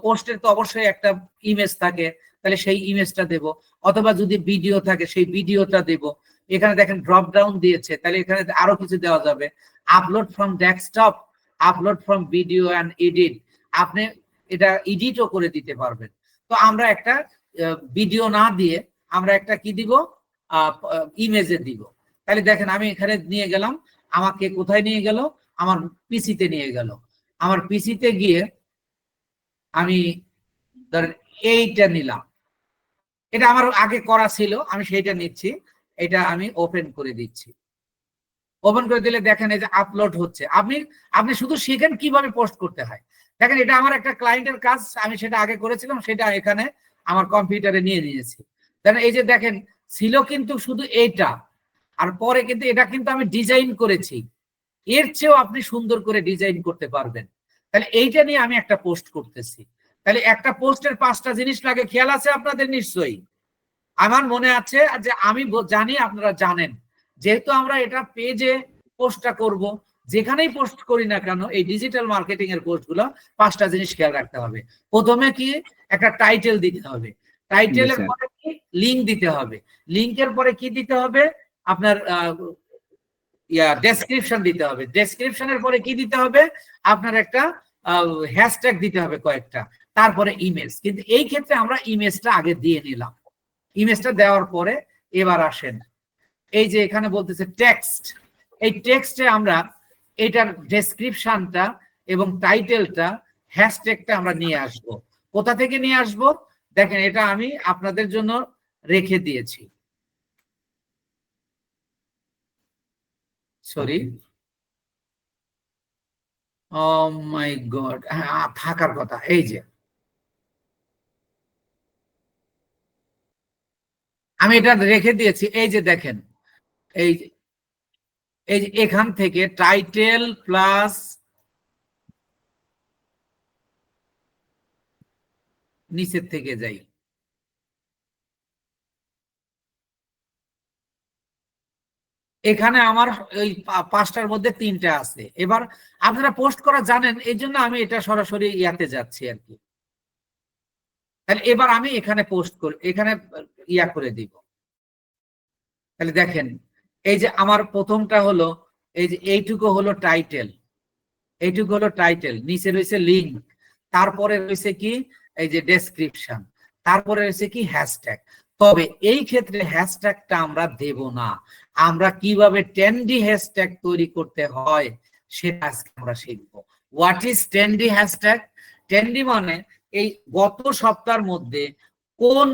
পোস্টের তো অবশ্যই একটা ইমেজ থাকে, তাহলে সেই ইমেজটা দেব, অথবা যদি ভিডিও থাকে সেই ভিডিওটা দেব। এখানে দেখেন ড্রপ ডাউন দিয়েছে, তাহলে এখানে আরো কিছু দেওয়া যাবে। Upload from desktop, upload from video and edit, আপনি এটা এডিটও করে দিতে পারবেন। তো আমরা একটা ভিডিও না দিয়ে আমরা একটা কি দিব? ইমেজে দিব। তাহলে দেখেন আমি এখানে নিয়ে গেলাম, আমাকে কোথায় নিয়ে গেল? আমার পিসিতে নিয়ে গেল। আমার পিসিতে গিয়ে আমি ধরেন এইটা নিলাম, এটা আমার আগে করা ছিল, আমি সেইটা নিচ্ছি। এটা আমি ওপেন করে দিচ্ছি। ওপেন করে দিলে দেখেন এই যে আপলোড হচ্ছে। আপনি শুধু শিখেন কিভাবে পোস্ট করতে হয়। দেখেন এটা আমার একটা ক্লায়েন্টের কাজ, আমি সেটা আগে করেছিলাম, সেটা এখানে আমার কম্পিউটারে নিয়ে নিয়েছি। দেখেন এই যে দেখেন ছিল কিন্তু শুধু এইটা, আর পরে কিন্তু এটা কিন্তু আমি ডিজাইন করেছি। এর চেয়েও আপনি সুন্দর করে ডিজাইন করতে পারবেন। তাহলে এইটা নিয়ে আমি একটা পোস্ট করতেছি। তাহলে একটা পোস্টের 5টা জিনিস লাগে, খেয়াল আছে আপনাদের নিশ্চয়ই? আমার মনে আছে যে আমি জানি আপনারা জানেন, যেহেতু আমরা এটা পেজে পোস্টটা করব, যেখানেই পোস্ট করি না কেন এই ডিজিটাল মার্কেটিং এর পোস্টগুলো 5টা জিনিস খেয়াল রাখতে হবে। প্রথমে কি একটা টাইটেল দিতে হবে, টাইটেলের স্যার। পরে কি লিংক দিতে হবে, লিংকের পরে কি দিতে হবে আপনার ডেসক্রিপশন দিতে হবে, ডেসক্রিপশনের পরে কি দিতে হবে আপনার একটা হ্যাশট্যাগ দিতে হবে কয়েকটা, তারপরে ইমেজ। কিন্তু এই ক্ষেত্রে আমরা ইমেজটা আগে দিয়ে নিলাম। ইমেজটা দেওয়ার পরে এবার আসেন এই যে এখানে বলতেছে টেক্সট, এই টেক্সটে আমরা এটার ডেসক্রিপশনটা এবং টাইটেলটা হ্যাশট্যাগটা আমরা নিয়ে আসব। কোথা থেকে নিয়ে আসব দেখেন, এটা আমি আপনাদের জন্য রেখে দিয়েছি। সরি, ও মাই গড, থাকার কথা। এই যে আমি এটা রেখে দিয়েছি, এই যে দেখেন, এই যে এখান থেকে টাইটেল প্লাস নিচের থেকে যাই, এখানে আমার ওই 5টার মধ্যে 3টা আছে। এবার আপনারা পোস্ট করা জানেন, এই জন্য আমি এটা সরাসরি ইয়াতে যাচ্ছি আর কি। তাহলে এবার আমি এখানে পোস্ট করি, এখানে ইয়া করে দিব। তাহলে দেখেন এই যে আমার প্রথমটা হলো এই যে এইটুকু হলো টাইটেল, এইটুকু হলো টাইটেল, নিচে রয়েছে লিংক, তারপরে রয়েছে কি এই যে ডেসক্রিপশন, তারপরে রয়েছে কি হ্যাশট্যাগ। তবে এই ক্ষেত্রে হ্যাশট্যাগটা আমরা দেব না, আমরা কিভাবে ট্রেন্ডি হ্যাশট্যাগ তৈরি করতে হয় সেটা আজকে আমরা শিখবো। What is trendy hashtag? Trendy মানে এই গত সপ্তাহের মধ্যে কোন,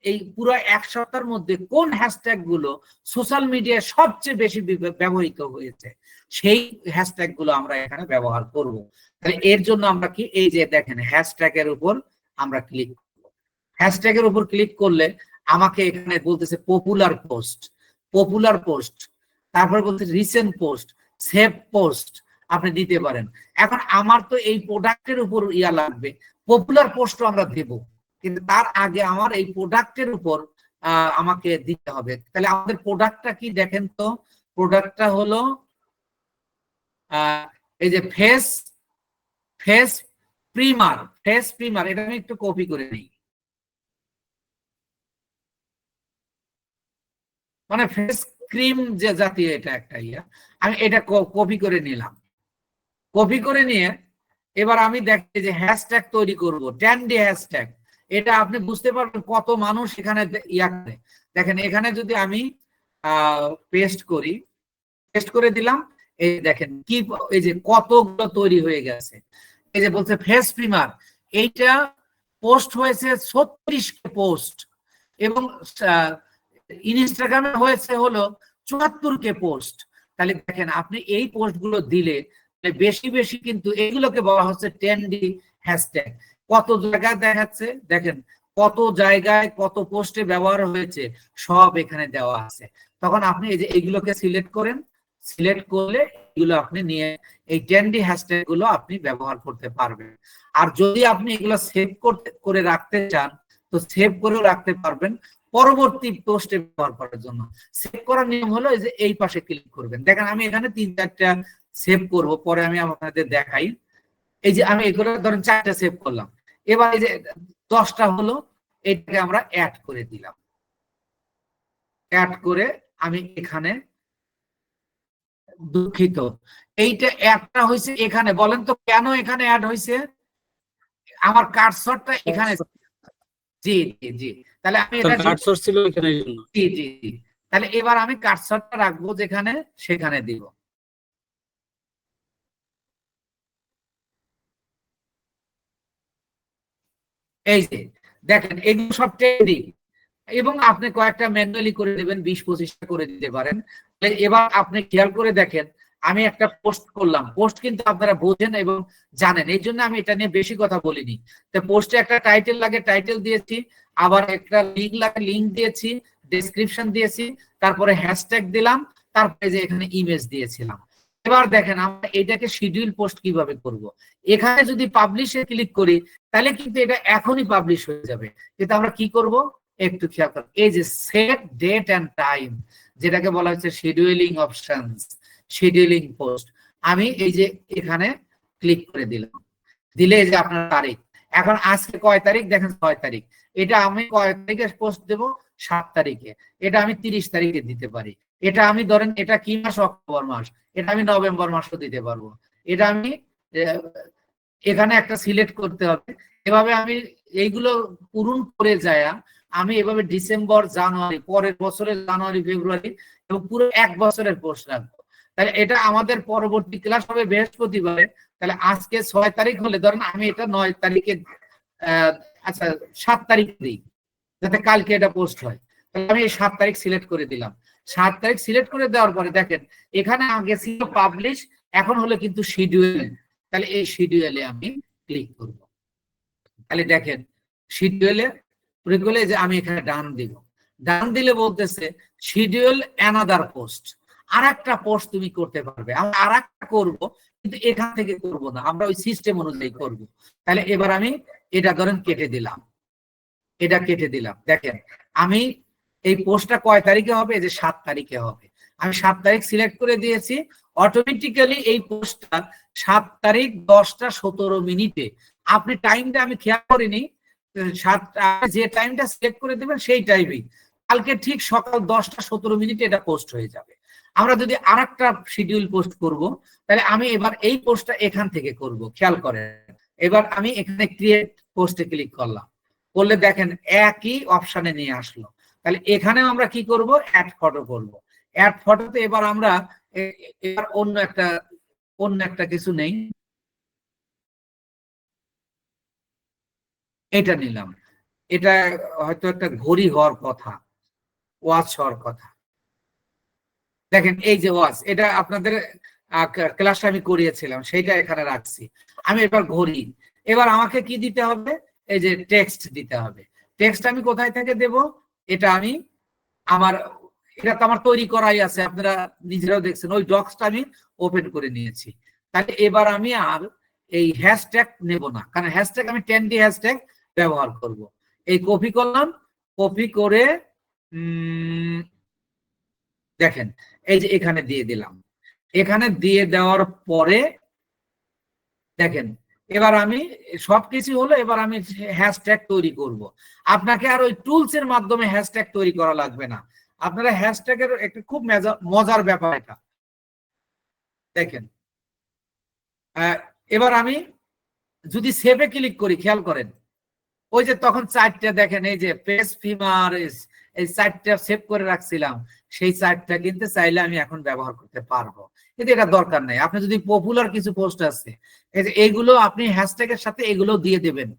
এই পুরো 1 সপ্তাহের মধ্যে কোন হ্যাশট্যাগ গুলো সোশ্যাল মিডিয়ায় সবচেয়ে বেশি ব্যবহৃত হয়েছে, সেই হ্যাশট্যাগ গুলো আমরা এখানে ব্যবহার করব। তাহলে এর জন্য আমরা কি এই যে দেখেন হ্যাশট্যাগ এর উপর আমরা ক্লিক করব। হ্যাশট্যাগ এর উপর ক্লিক করলে আমাকে এখানে বলতেছে পপুলার পোস্ট, পপুলার পোস্ট, তারপর বলতেছে রিসেন্ট পোস্ট, সেভ পোস্ট আপনি দিতে পারেন। এখন আমার তো এই প্রোডাক্টের উপর ইয়া লাগবে, পপুলার পোস্টও আমরা দেব, কিন্তু তার আগে আমার এই প্রোডাক্টের উপর আমাকে দিতে হবে। তাহলে আমাদের প্রোডাক্টটা কি দেখেন তো, প্রোডাক্টটা হলো এই যে ফেস ফেস প্রিমার, ফেস প্রিমার, এটা আমি একটু কপি করে নিই, মানে ফেস ক্রিম যে জাতীয় এটা একটা ইয়া, আমি এটা কপি করে নিলাম। কপি করে নিয়ে এবার আমি দেখি যে হ্যাশট্যাগ তৈরি করব, ট্রেন্ডি হ্যাশট্যাগ। এটা আপনি বুঝতে পারবেন কত মানুষ এখানে ইয়া করে। দেখেন এখানে যদি আমি পেস্ট করি, পেস্ট করে দিলাম, এই দেখেন কি এই যে কতগুলো তৈরি হয়ে গেছে। এই যে বলছে ফেস প্রিমার, এইটা পোস্ট হয়েছে 36 পোস্ট, এবং ইনস্টাগ্রামে হয়েছে হলো 74 পোস্ট। তাহলে দেখেন আপনি এই পোস্ট গুলো দিলে বেশি বেশি কিন্তু এগুলোকে বলা হচ্ছে ট্রেন্ডি হ্যাশট্যাগ। কত জায়গায় দেখাচ্ছে দেখেন, কত জায়গায় কত পোস্টে ব্যবহার হয়েছে সব এখানে দেওয়া আছে। তখন আপনি এই যে এইগুলোকে সিলেক্ট করেন, সিলেক্ট করলে এগুলো আপনি নিয়ে এই ট্রেন্ডি হ্যাশট্যাগ গুলো আপনি ব্যবহার করতে পারবেন। আর যদি আপনি এগুলো সেভ করে রাখতে চান তো সেভ করেও রাখতে পারবেন পরবর্তী পোস্টে ব্যবহার করার জন্য। সেভ করার নিয়ম হলো এই যে এই পাশে ক্লিক করবেন। দেখেন আমি এখানে 3-4টা সেভ করব, পরে আমি আপনাদের দেখাই। এই যে আমি এগুলো ধরেন 4টা সেভ করলাম, এবার এই যে 10টা হলো, এটাকে আমরা অ্যাড করে দিলাম। অ্যাড করে আমি এখানে, দুঃখিত এইটা অ্যাডটা হয়েছে এখানে, বলেন তো কেন এখানে অ্যাড হয়েছে? আমার কার্সরটা এখানে, জি জি জি, তাহলে আমি এটা কার্সর ছিল এখানে, জি জি জি, তাহলে এবার আমি কার্সরটা রাখবো যেখানে, সেখানে দিব। এই যে দেখেন এগুলো সব ট্রেন্ডিং, এবং আপনি কয়েকটা ম্যানুয়ালি করে দেবেন, 20-25টা করে দিতে পারেন। এবার আপনি খেয়াল করে দেখেন, আমি একটা পোস্ট করলাম, পোস্ট কিন্তু আপনারা বোঝেন এবং জানেন, এই জন্য আমি এটা নিয়ে বেশি কথা বলিনি। তো পোস্টে একটা টাইটেল লাগে, টাইটেল দিয়েছি, আবার একটা লিঙ্ক লাগে, লিঙ্ক দিয়েছি, ডেসক্রিপশন দিয়েছি, তারপরে হ্যাশট্যাগ দিলাম, তারপরে যে এখানে ইমেজ দিয়েছিলাম। এবার দেখেন আমরা এটাকে শিডিউল পোস্ট কিভাবে করব। এখানে যদি পাবলিশে ক্লিক করি তাহলে কিন্তু এটা এখনই পাবলিশ হয়ে যাবে, কিন্তু আমরা কি করব একটু খেয়াল করুন। এই যে সেট ডেট এন্ড টাইম, যেটাকে বলা হচ্ছে শিডিউলিং অপশনস, শিডিউলিং পোস্ট, আমি এই যে এখানে ক্লিক করে দিলাম, দিলে এই যে আপনার তারিখ। এখন আজকে কয় তারিখ দেখেন, 6 তারিখ। এটা আমি কয় তারিখে পোস্ট দেব, 7 তারিখে। এটা আমি 30 তারিখে দিতে পারি। এটা আমি ধরেন এটা কি মাস, অক্টোবর মাস, এটা আমি নভেম্বর মাসও দিতে পারবো। এটা আমি এখানে একটা সিলেক্ট করতে হবে। এভাবে আমি এইগুলো পূরণ করে যায় আমি এভাবে ডিসেম্বর, জানুয়ারি, পরের বছরের জানুয়ারি, ফেব্রুয়ারি এবং পুরো 1 বছরের পোস্ট রাখবো। তাহলে এটা আমাদের পরবর্তী ক্লাস হবে বৃহস্পতিবারে। তাহলে আজকে 6 তারিখ হলে ধরেন আমি এটা 9 তারিখে আচ্ছা 7 তারিখ দিই, যাতে কালকে এটা পোস্ট হয়। তাহলে আমি এই 7 তারিখ সিলেক্ট করে দিলাম। 7 তারিখ সিলেক্ট করে দেওয়ার পরে দেখেন এখানে আগে ছিল পাবলিশ, এখন হলো কিন্তু শিডিউল। তাহলে এই শিডিউলে আমি ক্লিক করব। তাহলে দেখেন শিডিউলে ক্লিক করলে যে আমি এখানে ডান দিব। ডান দিলে বলতেছে শিডিউল অ্যানাদার পোস্ট, আর একটা পোস্ট তুমি করতে পারবে। আমরা আর একটা করবো, কিন্তু এখান থেকে করব না, আমরা ওই সিস্টেম অনুযায়ী করব। তাহলে এবার আমি এটা ধরেন কেটে দিলাম, এটা কেটে দিলাম। দেখেন আমি এই পোস্টটা কয় তারিখে হবে, এই যে 7 তারিখে হবে। আমি 7 তারিখ সিলেক্ট করে দিয়েছি। অটোমেটিক্যালি এই পোস্টটা 7 তারিখ 10টা 17 মিনিটে, আপনি টাইমটা আমি খেয়াল করিনি, যে টাইমটা সিলেক্ট করে দেবেন সেই টাইমেই কালকে ঠিক সকাল 10টা 17 মিনিটে এটা পোস্ট হয়ে যাবে। আমরা যদি আর একটা শিডিউল পোস্ট করব, তাহলে আমি এবার এই পোস্টটা এখান থেকে করব। খেয়াল করেন, এবার আমি এখানে ক্রিয়েট পোস্টে ক্লিক করলাম, করলে দেখেন একই অপশনে নিয়ে আসলো। তাহলে এখানে আমরা কি করব, অ্যাড ফটো করব। অ্যাড ফটোতে এবার আমরা এবার অন্য একটা কিছু নেই, এটা নিলাম। এটা হয়তো একটা ঘড়ি হওয়ার কথা, ওয়াচ হওয়ার কথা। দেখেন এই যে ওয়াচ, এটা আপনাদের ক্লাসে আমি করিয়েছিলাম, সেইটা এখানে রাখছি। আমি এবার ঘড়ি, এবার আমাকে কি দিতে হবে, এই যে টেক্সট দিতে হবে। টেক্সট আমি কোথায় থেকে দেব, এটা আমি এটা তো আমার তৈরি করাই আছে, আপনারা নিজেরাও দেখছেন, ওই ডক্সটা আমি ওপেন করে নিয়েছি। তাহলে এবার আমি আর এই হ্যাশট্যাগ নেব না, কারণ হ্যাশট্যাগ আমি 10D হ্যাশট্যাগ ব্যবহার করব। এই কপি করলাম, কপি করে দেখেন এই যে এখানে দিয়ে দিলাম। এখানে দিয়ে দেওয়ার পরে দেখেন এবার আমি সবকিছু হলো, এবার আমি হ্যাশট্যাগ তৈরি করব। আপনাকে আর ওই টুলস এর মাধ্যমে হ্যাশট্যাগ তৈরি করা লাগবে না। আপনারা হ্যাশট্যাগের একটা খুব মজার ব্যাপার এটা দেখেন। এবার আমি যদি সেভে ক্লিক করি, খেয়াল করেন ওই যে তখন 4টা দেখেন, এই যে পেজ ফিমার, এই 4টা সেভ করে রাখছিলাম, সেই 4টা কিন্তু চাইলে আমি এখন ব্যবহার করতে পারবো, কিন্তু এটা দরকার নাই। আপনি যদি পপুলার কিছু পোস্ট আছে, এই যে এইগুলো আপনি হ্যাশট্যাগের সাথে এগুলো দিয়ে দেবেন,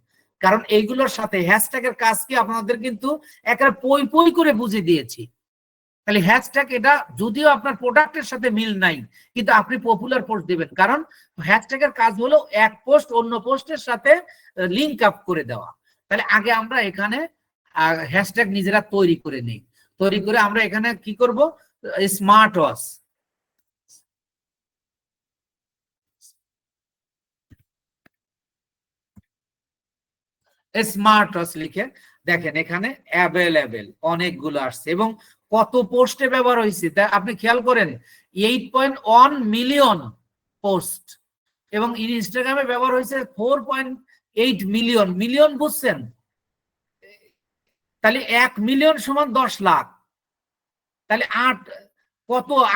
কারণ এইগুলোর সাথে হ্যাশট্যাগের কাজ কি আপনাদের কিন্তু একটা পই পই করে বুঝিয়ে দিয়েছি। তাহলে হ্যাশট্যাগ এটা যদিও আপনার প্রোডাক্টের সাথে মিল নাই, কিন্তু আপনি পপুলার পোস্ট দিবেন, কারণ হ্যাশট্যাগের কাজ হলো এক পোস্ট অন্য পোস্টের সাথে লিংক আপ করে দেওয়া। তাহলে আগে আমরা এখানে হ্যাশট্যাগ নিজেরা তৈরি করে নিই, তৈরি করে আমরা এখানে কি করব, স্মার্ট ওয়াচ, স্মার্ট ওয়াচ লিখে দেখেন এখানে অ্যাভেলেবেল অনেকগুলো আসছে এবং কত পোস্টে ব্যবহার হয়েছে তা আপনি খেয়াল করেন। 8.1 মিলিয়ন পোস্ট এবং ইনস্টাগ্রামে ব্যবহার হয়েছে 4.8 মিলিয়ন। মিলিয়ন বুঝছেন, তাহলে 1 মিলিয়ন সমান 10 লাখ, তাহলে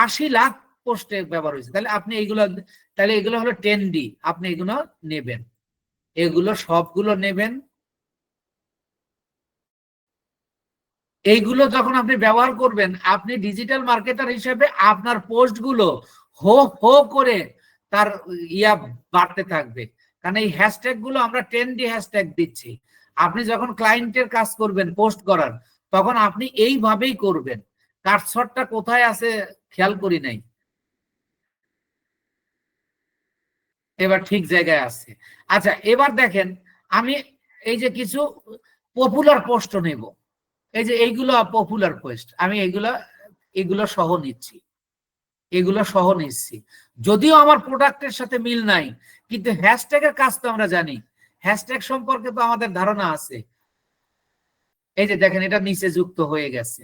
80 লাখ পোস্টে ব্যবহার হয়েছে। তাহলে আপনি এইগুলো, তাহলে এগুলো হলো 10D, আপনি এগুলো নেবেন, এগুলো সবগুলো নেবেন। এইগুলো যখন আপনি ব্যবহার করবেন, আপনি ডিজিটাল মার্কেটার হিসেবে আপনার পোস্টগুলো হো হো করে তার বাড়তে থাকবে, কারণ এই হ্যাশট্যাগ গুলো আমরা 10D হ্যাশট্যাগ দিচ্ছি। আপনি যখন ক্লায়েন্টের কাজ করবেন পোস্ট করার, তখন আপনি এইভাবেই করবেন। কাটশটটা কোথায় আছে খেয়াল করি নাই, এবার ঠিক জায়গায় আছে। আচ্ছা এবার দেখেন আমি এই যে কিছু পপুলার পোস্ট নেব, এই যে এইগুলো পপুলার পোস্ট, আমি এগুলো সহ নিচ্ছি, এগুলো সহ নিচ্ছি। যদিও আমার প্রোডাক্টের সাথে মিল নাই, কিন্তু হ্যাশট্যাগের কাজ তো আমরা জানি, হ্যাশট্যাগ সম্পর্কে তো আমাদের ধারণা আছে। এই যে দেখেন এটা নিচে যুক্ত হয়ে গেছে,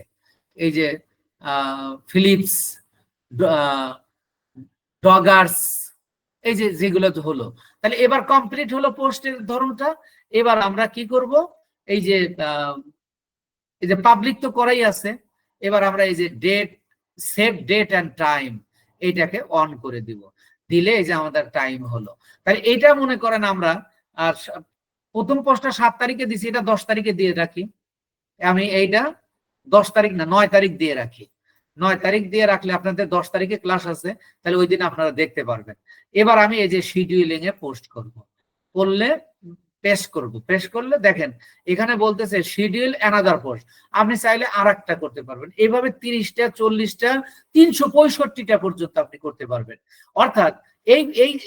এই যে ফিলিপস, ডগার্স, এই যে যেগুলো তো হলো, তাহলে এবার কমপ্লিট হলো পোস্টের ধরনটা। এবার আমরা কি করব, এই যে পাবলিক তো করাই আছে, এবার আমরা এই যে date, save date and time, এইটাকে অন করে দিব। দিলে এই যে আমাদের টাইম হলো। তাহলে এইটা মনে করেন আমরা আর প্রথম পোস্টটা 7 তারিখে দিছি, এটা 10 তারিখে দিয়ে রাখি। আমি এইটা 10 তারিখ না 9 তারিখ দিয়ে রাখি। 9 তারিখ দিয়ে রাখলে আপনাদের 10 তারিখে ক্লাস আছে, তাহলে ওই দিন আপনারা দেখতে পারবেন। এবার আমি এই যে শিডিউলিং এ পোস্ট করব, করলে পেস্ট করব, পেস্ট করলে দেখেন এখানে বলতেছে শিডিউল অ্যানাদার পোস্ট। আপনি চাইলে আরেকটা করতে পারবেন। এইভাবে 30টা 40টা 365টা পর্যন্ত আপনি করতে পারবেন। অর্থাৎ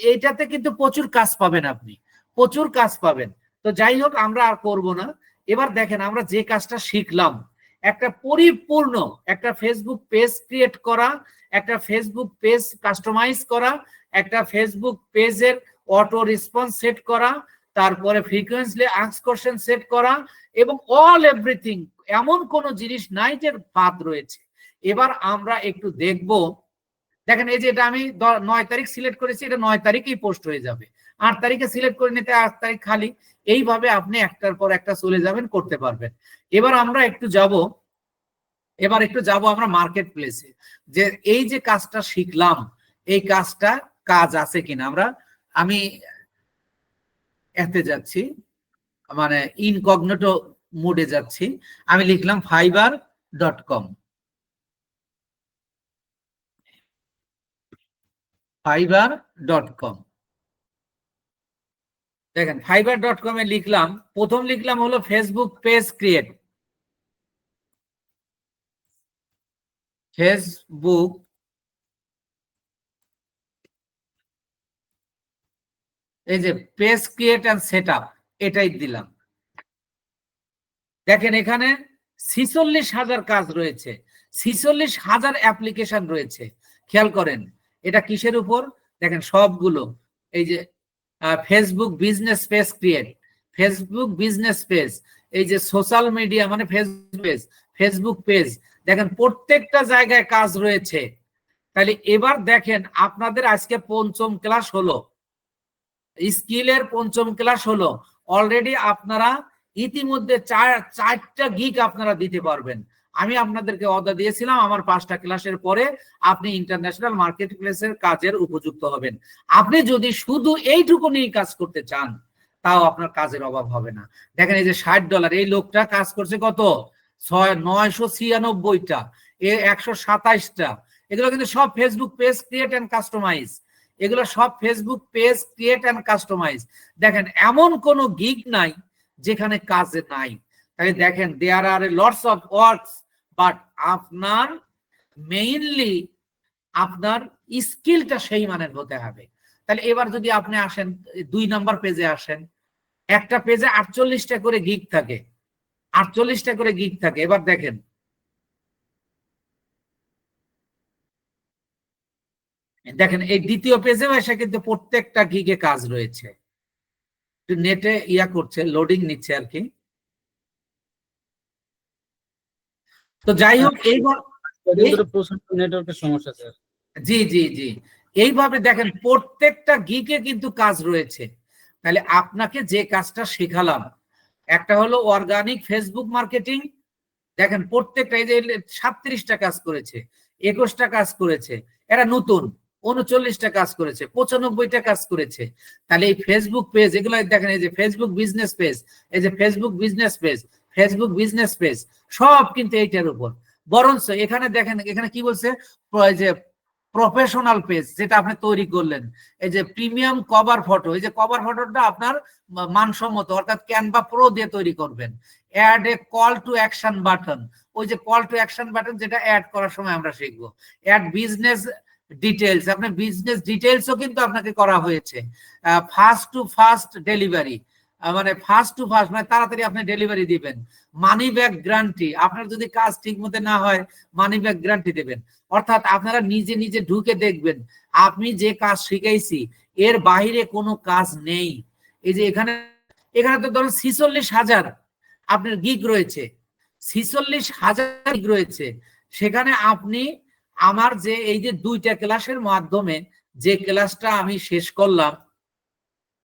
এইটাতে কিন্তু প্রচুর কাজ পাবেন, আপনি প্রচুর কাজ পাবেন। তো যাই হোক, আমরা আর করব না। এবার দেখেন আমরা যে কাজটা শিখলাম, একটা পরিপূর্ণ একটা ফেসবুক পেজ ক্রিয়েট করা, একটা ফেসবুক পেজ কাস্টমাইজ করা, একটা ফেসবুক পেজের অটো রেসপন্স সেট করা, তারপরে ফ্রিকোয়েন্সলি আস্ক কোশ্চেন সেট করা, এবং অল এভরিথিং, এমন কোন জিনিস নাই যে বাদ রয়েছে। এবার আমরা একটু দেখব, দেখেন এই যে এটা আমি 9 তারিখ সিলেক্ট করেছি, এটা 9 তারিখেই পোস্ট হয়ে যাবে। 8 তারিখে সিলেক্ট করে নিতে 8 তারিখ খালি। এইভাবে আপনি একটার পর একটা চলে যাবেন, করতে পারবেন। এবার আমরা একটু যাব, আমরা মার্কেট প্লেসে, যে এই যে কাজটা শিখলাম, এই কাজটা কাজ আছে কিনা। আমি এতে যাচ্ছি, মানে ইনকগনিটো মোডে যাচ্ছি। আমি লিখলাম fiverr.com, fiverr.com। দেখেন fiverr.com এ লিখলাম, প্রথম লিখলাম হলো ফেসবুক পেজ ক্রিয়েট, ফেসবুক এই যে পেজ ক্রিয়েট এন্ড সেটআপ, এটাই দিলাম। দেখেন এখানে 46,000 কাজ রয়েছে, 46,000 অ্যাপ্লিকেশন রয়েছে। খেয়াল করেন এটা কিসের উপর, দেখেন সবগুলো এই যে Facebook business page create, Facebook business page, এই যে সোশ্যাল মিডিয়া মানে ফেসবুক পেজ, দেখেন প্রত্যেকটা জায়গায় কাজ রয়েছে। তাহলে এবার দেখেন আপনাদের আজকে 5ম ক্লাস হলো, স্কিলের 5ম ক্লাস হলো। অলরেডি আপনারা ইতিমধ্যে 4টা গিগ আপনারা দিতে পারবেন। আমি আপনাদেরকে অর্ডার দিয়েছিলাম আমার 5টা ক্লাসের পরে আপনি ইন্টারন্যাশনাল মার্কেট প্লেসের কাজের উপযুক্ত হবেন। আপনি যদি শুধু এইটুকু নিয়ে কাজ করতে চান, তাও আপনার কাজের অভাব হবে না। দেখেন এই যে $60, এই লোকটা কাজ করছে কত, 996টা, 127টা। এগুলো কিন্তু সব Facebook page create and customize, এগুলো সব Facebook page create and customize. দেখেন এমন কোন গিগ নাই যেখানে কাজ নাই। তাহলে দেখেন there are lots of works, but আপনার মেইনলি আপনার স্কিলটা সেই মানের হতে হবে। তাহলে এবার যদি আপনি আসেন 2 নাম্বার পেজে আসেন, একটা পেজে 48টা করে গিগ থাকে, 48টা করে গিগ থাকে। এবার দেখেন এই দ্বিতীয় পেজেও এসে কিন্তু প্রত্যেকটা গিগে কাজ রয়েছে। নেটে করছে, লোডিং নিচ্ছে আর কি। তো যাই হোক, এইবার নেটওয়ার্কের সমস্যা স্যার। জি জি জি, এইভাবে দেখেন প্রত্যেকটা গিগে কিন্তু কাজ রয়েছে। তাহলে আপনাকে যে কাজটা শেখালাম, একটা হলো অর্গানিক ফেসবুক মার্কেটিং। দেখেন প্রত্যেকটা, এই যে 37টা কাজ করেছে, 21টা কাজ করেছে, এরা নতুন 39টা কাজ করেছে, 95টা কাজ করেছে। তাহলে এই ফেসবুক পেজ এগুলো দেখেন, এই যে ফেসবুক বিজনেস পেজ, এই যে Facebook business page, Facebook business page, সব কিন্তু এইটার উপর। বরঞ্চ এখানে দেখেন, এখানে কি বলছে, যে প্রফেশনাল পেজ যেটা আপনি তৈরি করলেন, এই যে প্রিমিয়াম কভার ফটো, এই যে কভার ফটোটা আপনার মানসম্মত, অর্থাৎ ক্যানভা প্রো দিয়ে তৈরি করবেন। Add a call to action button, ওই যে কল টু অ্যাকশন বাটন যেটা অ্যাড করার সময় আমরা শিখবো। অ্যাড বিজনেস ডিটেলস, আপনার বিজনেস ডিটেলসও কিন্তু আপনাকে করা হয়েছে। ফাস্ট টু ফাস্ট ডেলিভারি, মানে ফাস্ট টু ফাস্ট মানে তাড়াতাড়ি আপনি ডেলিভারি দিবেন। মানি ব্যাক গ্যারান্টি, আপনার যদি কাজ ঠিক মতো না হয় মানি ব্যাক গ্যারান্টি দেবেন। অর্থাৎ আপনারা নিজে নিজে ঢুকে দেখবেন আপনি যে কাজ শিখাইছি এর বাইরে কোনো কাজ নেই। এই যে এখানে তো ধরুন 46,000 আপনার গিগ রয়েছে, 46,000 গিগ রয়েছে। সেখানে আপনি আমার যে এই যে 2টা ক্লাসের মাধ্যমে যে ক্লাসটা আমি শেষ করলাম